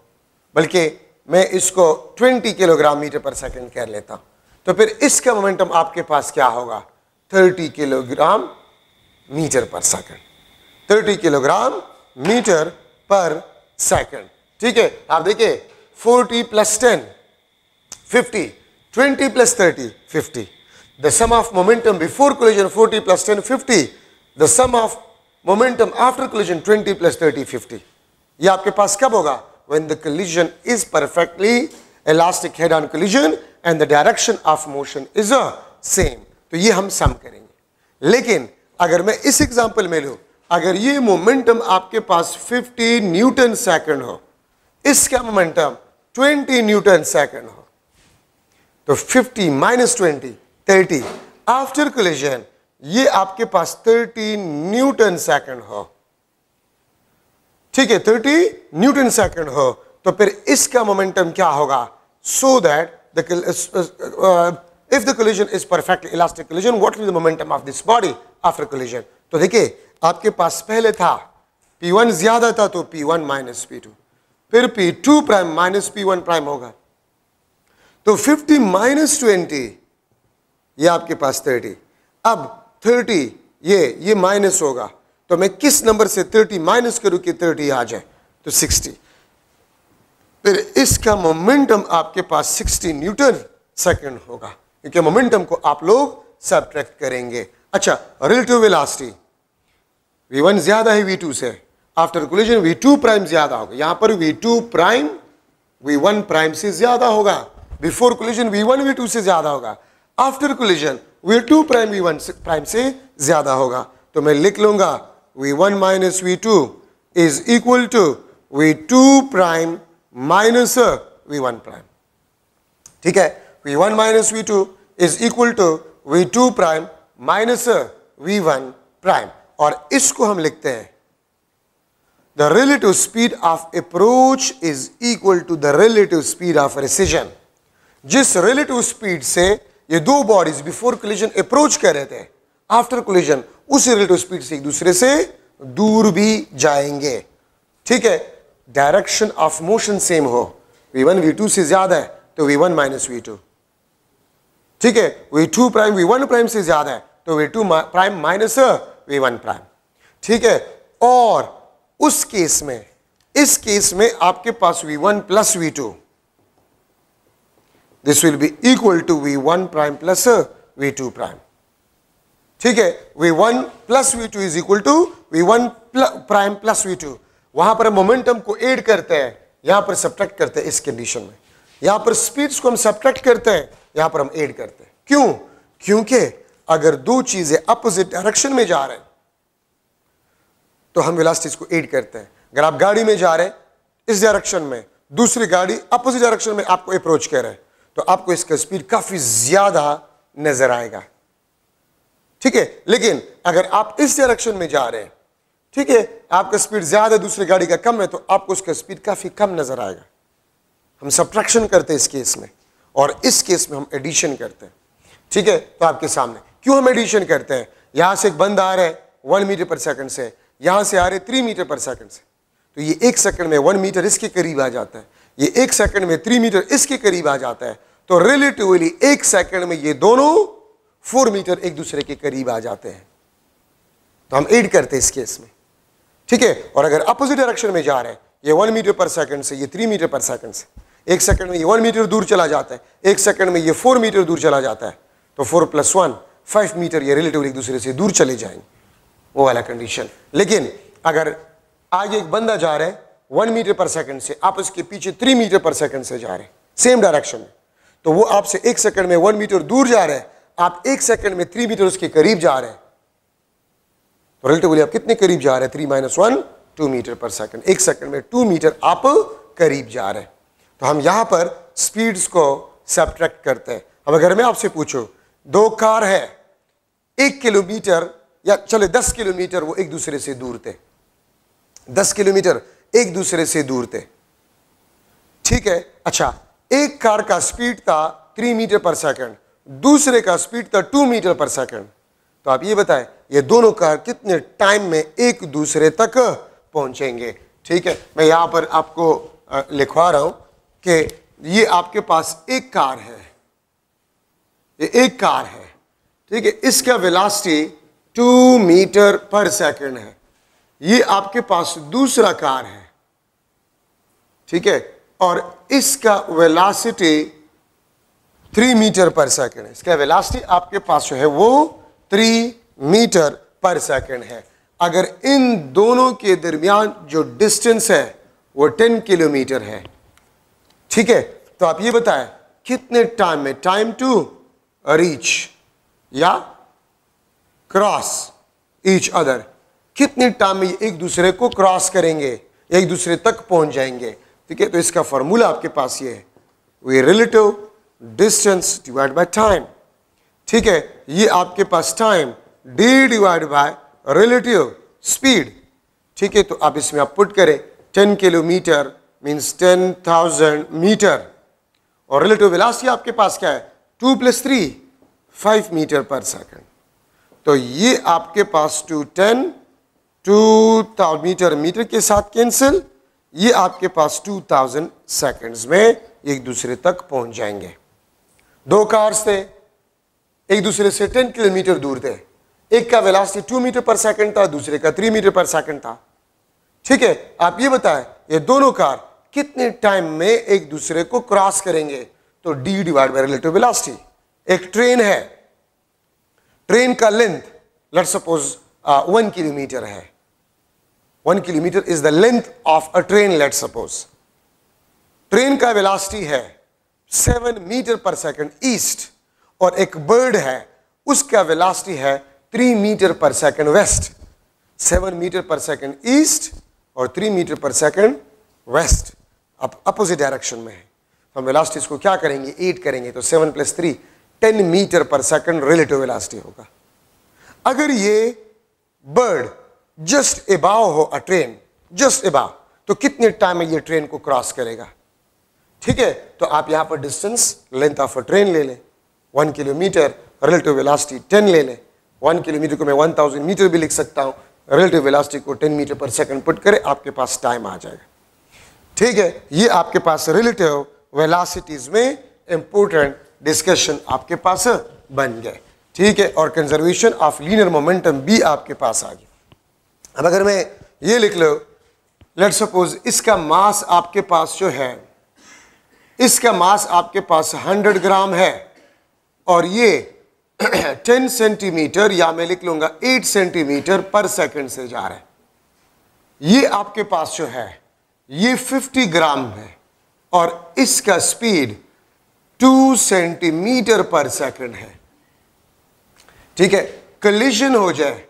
बल्कि मैं इसको 20 किलोग्राम मीटर पर सेकंड कह लेता हूं, तो फिर इसका मोमेंटम आपके पास क्या होगा? 30 kilogram metre per second, 30 kilogram metre per second. ठीक है, आप देखिए 40 plus 10 50, 20 plus 30 50. The sum of momentum before collision 40 plus 10 50, the sum of momentum after collision 20 plus 30 50. ये आपके पास कब होगा? When the collision is perfectly elastic head on collision and the direction of motion is same. तो ये हम सम करेंगे. लेकिन अगर मैं इस एग्जांपल में लूं, अगर ये मोमेंटम आपके पास 50 न्यूटन सेकंड हो, इसका मोमेंटम 20 न्यूटन सेकंड हो, तो 50 माइनस 20 30, आफ्टर कोलिजन ये आपके पास 30 न्यूटन सेकंड हो. ठीक है, 30 न्यूटन सेकंड हो, तो फिर इसका मोमेंटम क्या होगा? So that if the collision is perfectly elastic collision, what will the momentum of this body after collision? तो देखिए आपके पास पहले था P1 ज्यादा था तो P1 माइनस P2, फिर P2 prime minus P1 prime होगा, तो 50 माइनस 20 ये आपके पास 30. अब 30 ये माइनस होगा, तो मैं किस नंबर से 30 माइनस करूं कि 30 आ जाए? तो 60. फिर इसका मोमेंटम आपके पास 60 न्यूटन सेकंड होगा, क्योंकि मोमेंटम को आप लोग सब्ट्रैक्ट करेंगे. अच्छा, रिलेटिव वेलोसिटी v1 ज्यादा है v2 से, आफ्टर कोलिजन v2 प्राइम ज्यादा होगा. यहां पर v2 प्राइम v1 प्राइम से ज्यादा होगा. बिफोर कोलिजन v1 v2 से ज्यादा होगा, after collision v2 prime v1 prime से ज्यादा होगा. तो मैं लिख लूंगा v1 minus v2 is equal to v2 prime minus v1 prime. ठीक है, v1 minus v2 is equal to v2 prime minus v1 prime. और इसको हम लिखते हैं the relative speed of approach is equal to the relative speed of recession। जिस relative speed से ये दो बॉडीज बिफोर कोलिजन अप्रोच कर रहे थे, आफ्टर कोलिजन उसी relative speed से एक दूसरे से दूर भी जाएंगे। ठीक है, डायरेक्शन ऑफ मोशन सेम हो, v1 v2 से ज्यादा है तो v1 माइनस v2। ठीक है, v2 प्राइम v1 प्राइम से ज्यादा है तो v2 prime minus v1 prime. ठीक है, और उस केस में, इस केस में आपके पास v1 plus v2, this will be equal to v1 prime plus v2 prime. ठीक है, v1 plus v2 is equal to v1 prime plus v2। वहां पर मोमेंटम को ऐड करते हैं, यहां पर सब्ट्रैक्ट करते हैं। इस कंडीशन में यहां पर स्पीड्स को हम सब्ट्रैक्ट करते हैं, यहां पर हम ऐड करते हैं। क्यों? क्योंकि अगर दो चीजें अपोजिट डायरेक्शन में जा रहे हैं तो हम वेलोसिटीज को ऐड करते हैं। अगर आप गाड़ी में जा रहे हैं इस डायरेक्शन में, दूसरी गाड़ी अपोजिट डायरेक्शन में आपको अप्रोच कर रहे हैं, तो आपको इसका स्पीड काफी ज्यादा नजर आएगा। ठीक है, लेकिन अगर आप इस डायरेक्शन में जा रहे हैं, ठीक है, आपका स्पीड ज्यादा दूसरी गाड़ी का कम है, तो आपको उसका स्पीड काफी कम नजर आएगा। हम सब्ट्रैक्शन करते हैं इस केस में, और इस केस में हम एडिशन करते हैं। ठीक है, तो आपके सामने क्यों हम एडिशन करते हैं? यहां से एक बंदा आ रहा है 1 मीटर पर सेकंड से, यहां से आ रहे 3 मीटर पर सेकंड से, तो ये 1 सेकंड में 1 मीटर इसके करीब आ जाता है, ये 1 सेकंड में 3 मीटर इसके करीब आ जाता है, तो रिलेटिवली 1 सेकंड में ये दोनों 4 मीटर एक दूसरे के करीब आ जाते हैं। तो हम ऐड करते हैं इस केस में। ठीक है, और अगर अपोजिट डायरेक्शन में जा रहे हैं, ये 1 मीटर पर सेकंड से ये 3 मीटर पर सेकंड से, 1 सेकंड में ये 1 मीटर दूर चला जाता है, 1 सेकंड में ये 4 मीटर दूर चला जाता है, तो 4 + 1 5 मीटर ये रिलेटिवली एक दूसरे से दूर चले जाएंगे, वो वाला कंडीशन। लेकिन अगर आगे एक बंदा जा रहा है 1 मीटर पर सेकंड से, आप उसके पीछे 3 मीटर पर सेकंड से जा रहे हैं सेम डायरेक्शन में, तो वो आपसे 1 सेकंड में 1 मीटर दूर जा रहे हैं, आप 1 सेकंड में 3 मीटर उसके करीब जा रहे हैं, तो रिलेटिवली आप कितने करीब जा रहे हैं? 3 - 1 2 मीटर पर सेकंड। 1 सेकंड में 2 मीटर आप करीब जा रहे हैं। तो हम यहां पर स्पीड्स को सब्ट्रैक्ट करते हैं। अब अगर मैं आपसे पूछूं, दो कार है 1 किलोमीटर या चले 10 किलोमीटर वो एक दूसरे से दूर थे, 10 किलोमीटर एक दूसरे से दूर थे। ठीक है, अच्छा, एक कार का स्पीड था 3 मीटर पर सेकंड, दूसरे का स्पीड था 2 मीटर पर सेकंड, तो आप ये बताएं ये दोनों कार कितने टाइम में एक दूसरे तक पहुंचेंगे? ठीक है, मैं यहां पर आपको लिखवा रहा हूं कि ये आपके पास एक कार है, ये एक कार है, ठीक है, इसका वेलोसिटी 2 मीटर पर सेकंड है। ये आपके पास दूसरा कार है, ठीक है, और इसका वेलोसिटी 3 मीटर पर सेकंड है। इसका वेलोसिटी आपके पास जो है वो 3 मीटर पर सेकंड है। अगर इन दोनों के दरमियान जो डिस्टेंस है वो 10 किलोमीटर है, ठीक है, तो आप ये बताएं कितने टाइम में, टाइम टू रीच या क्रॉस ईच अदर, कितने टाइम में एक दूसरे को क्रॉस करेंगे, एक दूसरे तक पहुंच जाएंगे? ठीक है, तो इसका फॉर्मूला आपके पास ये है, v relative distance divide by time. ठीक है, ये आपके पास time d divide by relative speed. ठीक है, तो आप इसमें आप पुट करें 10 किलोमीटर मीन्स 10,000 मीटर, और रिलेटिव वेलोसिटी आपके पास क्या है? 2 + 3 5 मीटर पर सेकंड। तो ये आपके पास 2000 मीटर, मीटर के साथ कैंसिल, ये आपके पास 2000 सेकंड्स में एक दूसरे तक पहुंच जाएंगे। दो कार्स थे, एक दूसरे से 10 किलोमीटर दूर थे, एक का वेलोसिटी 2 मीटर पर सेकंड था, दूसरे का 3 मीटर पर सेकंड था। ठीक है, आप ये बताएं ये दोनों कार कितने टाइम में एक दूसरे को क्रॉस करेंगे? तो d divide by relative velocity. एक ट्रेन है, ट्रेन का लेंथ लेट्स सपोज 1 किलोमीटर है, 1 kilometre is the length of a train. Let's suppose train का वेलोसिटी है 7 मीटर पर सेकंड ईस्ट, और एक बर्ड है उसका वेलोसिटी है 3 metre per second waste. 7 metre per second east और 3 मीटर पर सेकंड वेस्ट, अब अपोजिट डायरेक्शन में है। हम वेलोसिटीज को क्या करेंगे, 8 करेंगे, तो 7 + 3 10 metre per second relative velocity होगा। अगर ये बर्ड जस्ट अबाव हो अ ट्रेन, जस्ट अबाव, तो कितने टाइम में ये ट्रेन को क्रॉस करेगा? ठीक है, तो आप यहां पर distance length of a train ले लें 1 किलोमीटर, रिलेटिव वेलोसिटी 10 ले लें। 1 किलोमीटर को मैं 1000 मीटर भी लिख सकता हूं, रिलेटिव वेलोसिटी को 10 मीटर पर सेकंड पुट करें, आपके पास टाइम आ जाएगा। ठीक है, ये आपके पास रिलेटिव वेलोसिटीज में इंपोर्टेंट डिस्कशन आपके पास बन गए। ठीक है, और कंजर्वेशन ऑफ लीनियर मोमेंटम भी आपके पास आ गया। अब अगर मैं ये लिख लो, लेट सपोज इसका मास आपके पास जो है, इसका मास आपके पास 100 ग्राम है और ये 10 सेंटीमीटर या मैं लिख लूंगा 8 सेंटीमीटर पर सेकंड से जा रहा है। ये आपके पास जो है ये 50 ग्राम है और इसका स्पीड 2 सेंटीमीटर पर सेकंड है। ठीक है, कलिजन हो जाए,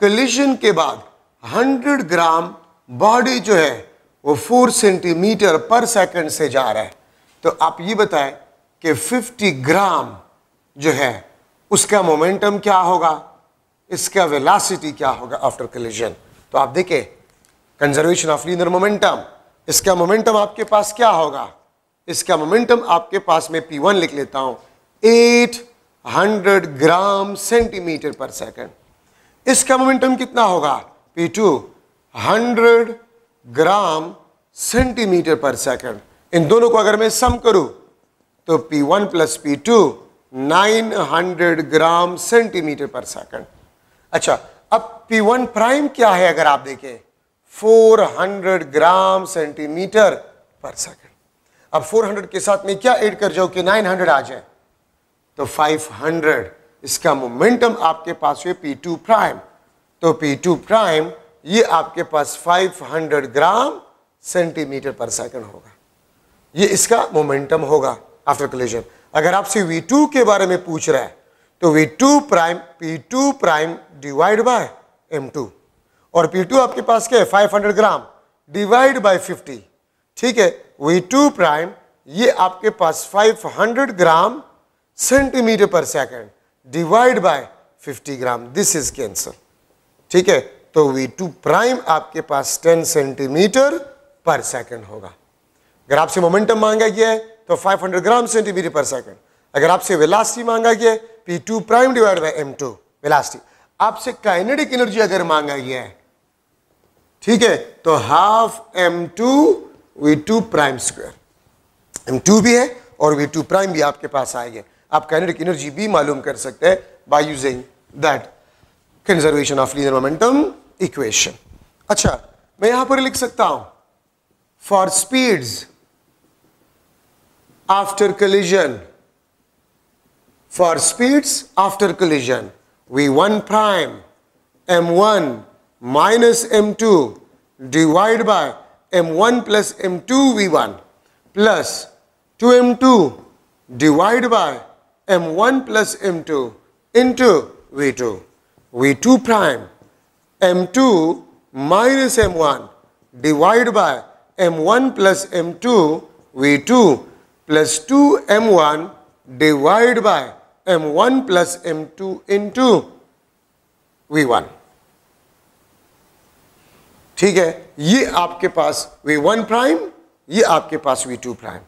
कलिजन के बाद 100 ग्राम बॉडी जो है वो 4 सेंटीमीटर पर सेकंड से जा रहा है, तो आप ये बताएं कि 50 ग्राम जो है उसका मोमेंटम क्या होगा, इसका वेलोसिटी क्या होगा आफ्टर कलिजन। तो आप देखें कंजर्वेशन ऑफ लीनियर मोमेंटम, इसका मोमेंटम आपके पास क्या होगा, इसका मोमेंटम आपके पास में P1 लिख लेता हूं 800 ग्राम सेंटीमीटर पर सेकंड। इसका मोमेंटम कितना होगा P2 100 ग्राम सेंटीमीटर पर सेकंड। इन दोनों को अगर मैं सम करूं तो P1 + P2 900 ग्राम सेंटीमीटर पर सेकंड। अच्छा, अब P1 प्राइम क्या है अगर आप देखें 400 ग्राम सेंटीमीटर पर सेकंड। अब 400 के साथ में क्या ऐड कर जाओ कि 900 आ जाए, तो 500। इसका मोमेंटम आपके पास है P2 प्राइम, तो P2 प्राइम ये आपके पास 500 ग्राम सेंटीमीटर पर सेकंड होगा। ये इसका मोमेंटम होगा आफ्टर कलिजन। अगर आपसे V2 के बारे में पूछ रहा है तो V2 prime P2 prime divide by M2, और P2 आपके पास क्या है 500 ग्राम डिवाइड बाय 50। ठीक है, V2 प्राइम ये आपके पास 500 ग्राम सेंटीमीटर पर second divide by 50 gram, this is cancer. ठीक है, तो V2 प्राइम आपके पास 10 सेंटीमीटर पर सेकंड होगा। अगर आपसे मोमेंटम मांगा गया है तो 500 ग्राम सेंटीमीटर पर सेकंड। अगर आपसे वेलोसिटी मांगा गया है P2 prime divide by M2 velocity. आपसे काइनेटिक एनर्जी अगर मांगा गया है, ठीक है, तो half M2 V2 prime square. M2 भी है और V2 प्राइम भी आपके पास आएंगे। आप काइनेटिक एनर्जी भी मालूम कर सकते हैं by using that conservation of linear momentum equation. अच्छा, मैं यहां पर लिख सकता हूं for speeds after collision, for speeds after collision, V1 prime M1 minus M2 divided by M1 plus M2 V1 plus 2M2 divided by M1 plus M2 into V2. V2 prime M2 minus M1 divided by M1 plus M2 V2 plus 2M1 divided by M1 plus M2 into V1. ठीक है, ये आपके पास V1 prime, ये आपके पास V2 prime.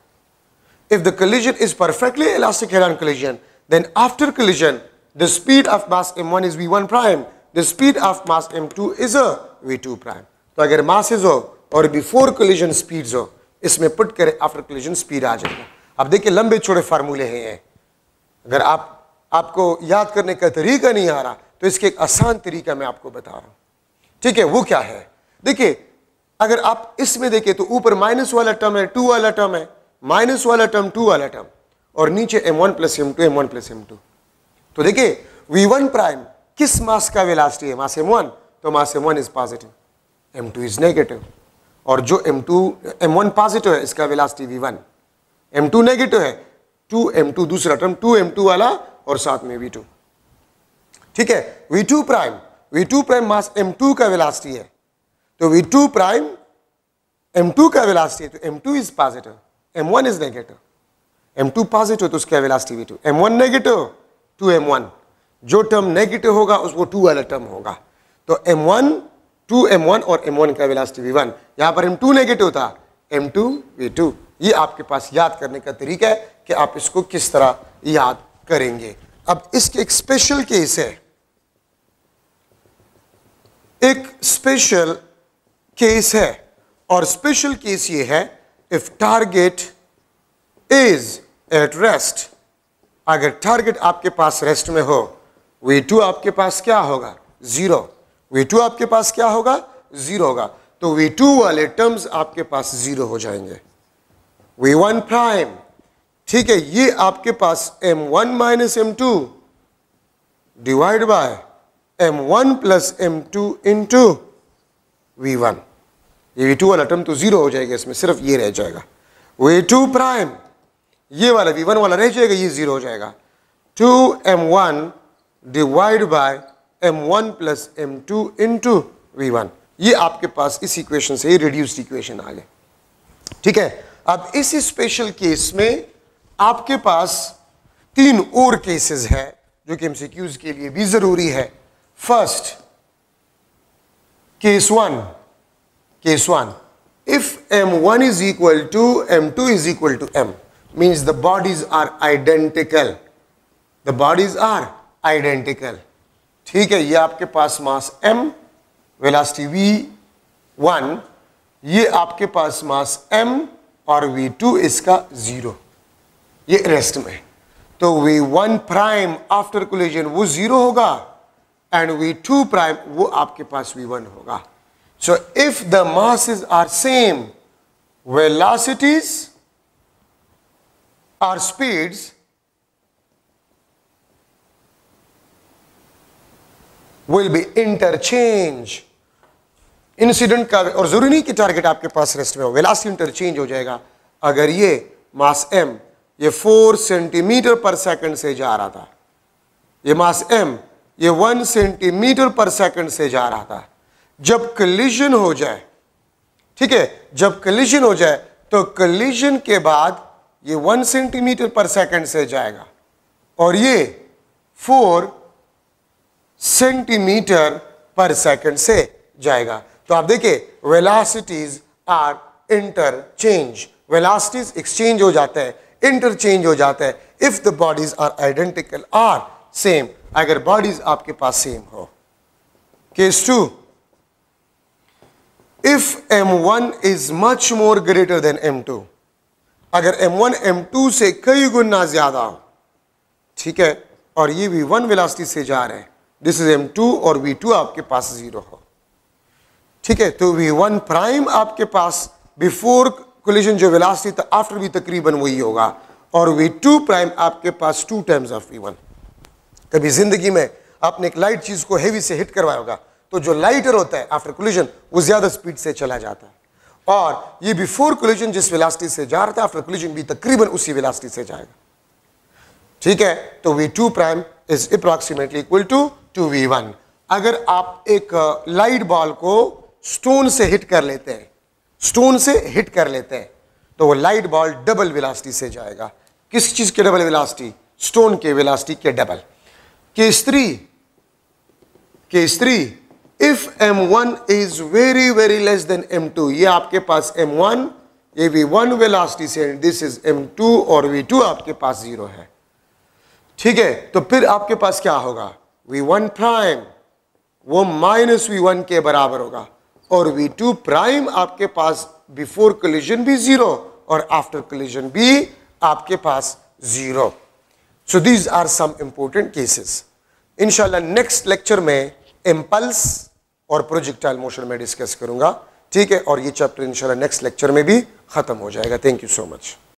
If the collision is perfectly elastic head-on collision, then after collision, the speed of mass M1 is V1 prime, the speed of mass M2 is a V2 prime. तो अगर masses हो और before collision speeds हो, इसमें put करें after collision speed आ जाएगा। अब देखिए लंबे छोटे फार्मूले हैं ये, अगर आपको याद करने का तरीका नहीं आ रहा तो इसके एक आसान तरीका मैं आपको बता रहा हूं। ठीक है, वो क्या है, देखिए अगर आप इसमें देखें तो ऊपर माइनस वाला टर्म है, 2 वाला टर्म है, माइनस वाला टर्म 2 वाला टर्म, और नीचे M1 plus M2 M1 plus M2। तो देखिए V1 प्राइम किस मास का वेलोसिटी है, मास M1, तो मास M1 is positive, M2 is negative, और जो M1 पॉजिटिव है इसका वेलोसिटी V1, M2 नेगेटिव है 2M2 दूसरा टर्म 2M2 वाला और साथ में V2। ठीक है, V2 प्राइम मास M2 का वेलोसिटी है, तो V2 प्राइम M2 का वेलोसिटी है, तो M2 is positive, M1 is negative. m2 positive तो उसका velocity v2, m1 negative 2m1, जो टर्म नेगेटिव होगा उसको 2 वाला टर्म होगा, तो m1 2m1 और m1 का वेलोसिटी v1, यहां पर m2 नेगेटिव था, m2 v2। ये आपके पास याद करने का तरीका है कि आप इसको किस तरह याद करेंगे। अब इसके एक स्पेशल केस है, एक स्पेशल केस है, और स्पेशल केस ये है if target is at rest, अगर टारगेट आपके पास रेस्ट में हो, v2 आपके पास क्या होगा, 0, v2 आपके पास क्या होगा, 0 होगा, तो v2 वाले टर्म्स आपके पास 0 हो जाएंगे। v1 प्राइम, ठीक है, ये आपके पास m1 minus m2 divide by m1 plus m2 into v1, ये v2 वाला टर्म तो 0 हो जाएगा, इसमें सिर्फ ये रह जाएगा, v2 प्राइम, ये वाला v1 वाला रह जाएगा, ये 0 हो जाएगा, 2m1 divide by m1 plus m2 into v1, ये आपके पास इस इक्वेशन से रिड्यूस्ड इक्वेशन आ गए। ठीक है, अब इस स्पेशल केस में आपके पास 3 और केसेस है जो कि एमसीक्यूज के लिए भी जरूरी है। First, case one, if m1 is equal to m2 is equal to m, means the bodies are identical, the bodies are identical। ठीक है, ये आपके पास मास m, वेलोसिटी v1, ये आपके पास मास m और v2 इसका 0, ये रेस्ट में, तो v1 प्राइम आफ्टर कोलिजन वो 0 होगा एंड v2 प्राइम वो आपके पास v1 होगा। So if the masses are same, velocities or speeds will be interchange। Incident का, और जरूरी नहीं कि टारगेट आपके पास रेस्ट में हो, वेलोसिटी इंटरचेंज हो जाएगा। अगर ये मास m ये 4 सेंटीमीटर पर सेकंड से जा रहा था, ये मास m ये 1 सेंटीमीटर पर सेकंड से जा रहा था, जब कलिजन हो जाए, ठीक है, जब कलिजन हो जाए तो कलिजन के बाद ये 1 सेंटीमीटर पर सेकंड से जाएगा और ये 4 सेंटीमीटर पर सेकंड से जाएगा। तो आप देखिए velocities are interchange, velocities exchange हो जाता है, इंटरचेंज हो जाता है if the bodies are identical or same, अगर बॉडीज आपके पास सेम हो। Case 2, if m1 is much more greater than m2, अगर m1 m2 से कई गुना ज्यादा हो, ठीक है, और ये v1 वेलोसिटी से जा रहे हैं, दिस इज m2 और v2 आपके पास 0 हो, ठीक है, तो v1 प्राइम आपके पास बिफोर कोलिजन जो वेलोसिटी था आफ्टर भी तकरीबन वही होगा, और v2 प्राइम आपके पास 2 टाइम्स ऑफ v1। कभी जिंदगी में आपने एक लाइट चीज को हेवी से हिट करवाया होगा, तो जो लाइटर होता है आफ्टर कोलिजन वो ज्यादा स्पीड से चला जाता है, और ये बिफोर कोलिजन जिस वेलोसिटी से जा रहा था आफ्टर कोलिजन भी तकरीबन उसी वेलोसिटी से जाएगा। ठीक है, तो v2 prime is approximately equal to v1। अगर आप एक लाइट बॉल को स्टोन से हिट कर लेते हैं, स्टोन से हिट कर लेते हैं, तो वो लाइट बॉल डबल वेलोसिटी से जाएगा। किस चीज के डबल वेलोसिटी? स्टोन के वेलोसिटी के double. Case 3, if m1 is very very less than m2, ये आपके पास m1 ये v1 वेलोसिटी से, दिस इज m2 और v2 आपके पास 0 है। ठीक है, तो फिर आपके पास क्या होगा? v1 प्राइम वो माइनस v1 के बराबर होगा, और v2 प्राइम आपके पास बिफोर कोलिजन भी 0 और आफ्टर कोलिजन भी आपके पास 0। So these are some important cases. इंशाल्लाह नेक्स्ट लेक्चर में इम्पल्स और प्रोजेक्टाइल मोशन में डिस्कस करूंगा, ठीक है, और ये चैप्टर इंशाल्लाह नेक्स्ट लेक्चर में भी खत्म हो जाएगा। Thank you so much.